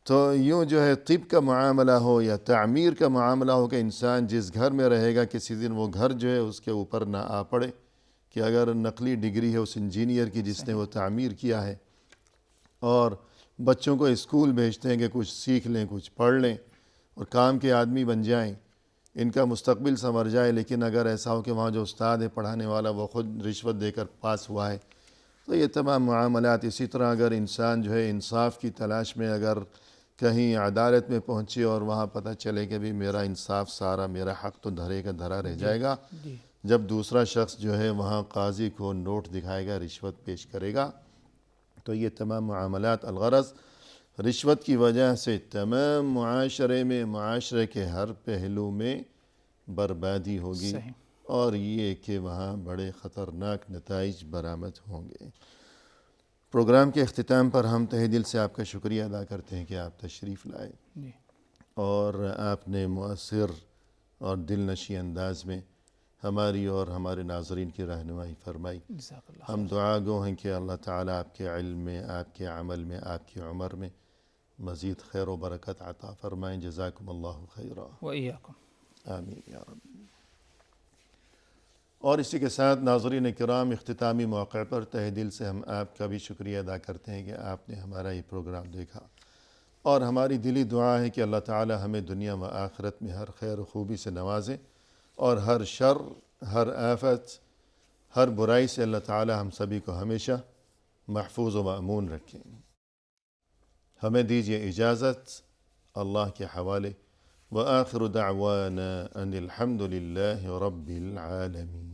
تو یوں جو ہے طب کا معاملہ ہو یا تعمیر کا معاملہ ہو، کہ انسان جس گھر میں رہے گا کسی دن وہ گھر جو ہے اس کے اوپر نہ آ پڑے، کہ اگر نقلی ڈگری ہے اس انجینئر کی جس نے وہ تعمیر کیا ہے، اور بچوں کو اسکول بھیجتے ہیں کہ کچھ سیکھ لیں، کچھ پڑھ لیں اور کام کے آدمی بن جائیں، ان کا مستقبل سنور جائے. لیکن اگر ایسا ہو کہ وہاں جو استاد ہے پڑھانے والا وہ خود رشوت دے کر پاس ہوا ہے، تو یہ تمام معاملات. اسی طرح اگر انسان جو ہے انصاف کی تلاش میں اگر کہیں عدالت میں پہنچے اور وہاں پتہ چلے کہ بھی میرا انصاف سارا، میرا حق تو دھرے کا دھرا رہ جائے گا، جب دوسرا شخص جو ہے وہاں قاضی کو نوٹ دکھائے گا، رشوت پیش کرے گا، تو یہ تمام معاملات الغرض رشوت کی وجہ سے تمام معاشرے کے ہر پہلو میں بربادی ہوگی، اور یہ کہ وہاں بڑے خطرناک نتائج برآمد ہوں گے. پروگرام کے اختتام پر ہم تہہ دل سے آپ کا شکریہ ادا کرتے ہیں کہ آپ تشریف لائے اور آپ نے مؤثر اور دل نشیں انداز میں ہماری اور ہمارے ناظرین کی رہنمائی فرمائی. ہم دعا گو ہیں کہ اللہ تعالیٰ آپ کے علم میں، آپ کے عمل میں، آپ کی عمر میں مزید خیر و برکت عطا فرمائیں. جزاکم اللہ خیرا. وإیاکم. آمین یا رب. اور اسی کے ساتھ ناظرین کرام، اختتامی موقع پر تہہ دل سے ہم آپ کا بھی شکریہ ادا کرتے ہیں کہ آپ نے ہمارا یہ پروگرام دیکھا، اور ہماری دلی دعا ہے کہ اللہ تعالی ہمیں دنیا و آخرت میں ہر خیر و خوبی سے نوازے، اور ہر شر، ہر آفت، ہر برائی سے اللہ تعالی ہم سبھی کو ہمیشہ محفوظ و مأمون رکھیں. ہمیں دیجیے اجازت اللہ کے حوالے. وآخر دعوانا ان الحمد للہ رب العالمین.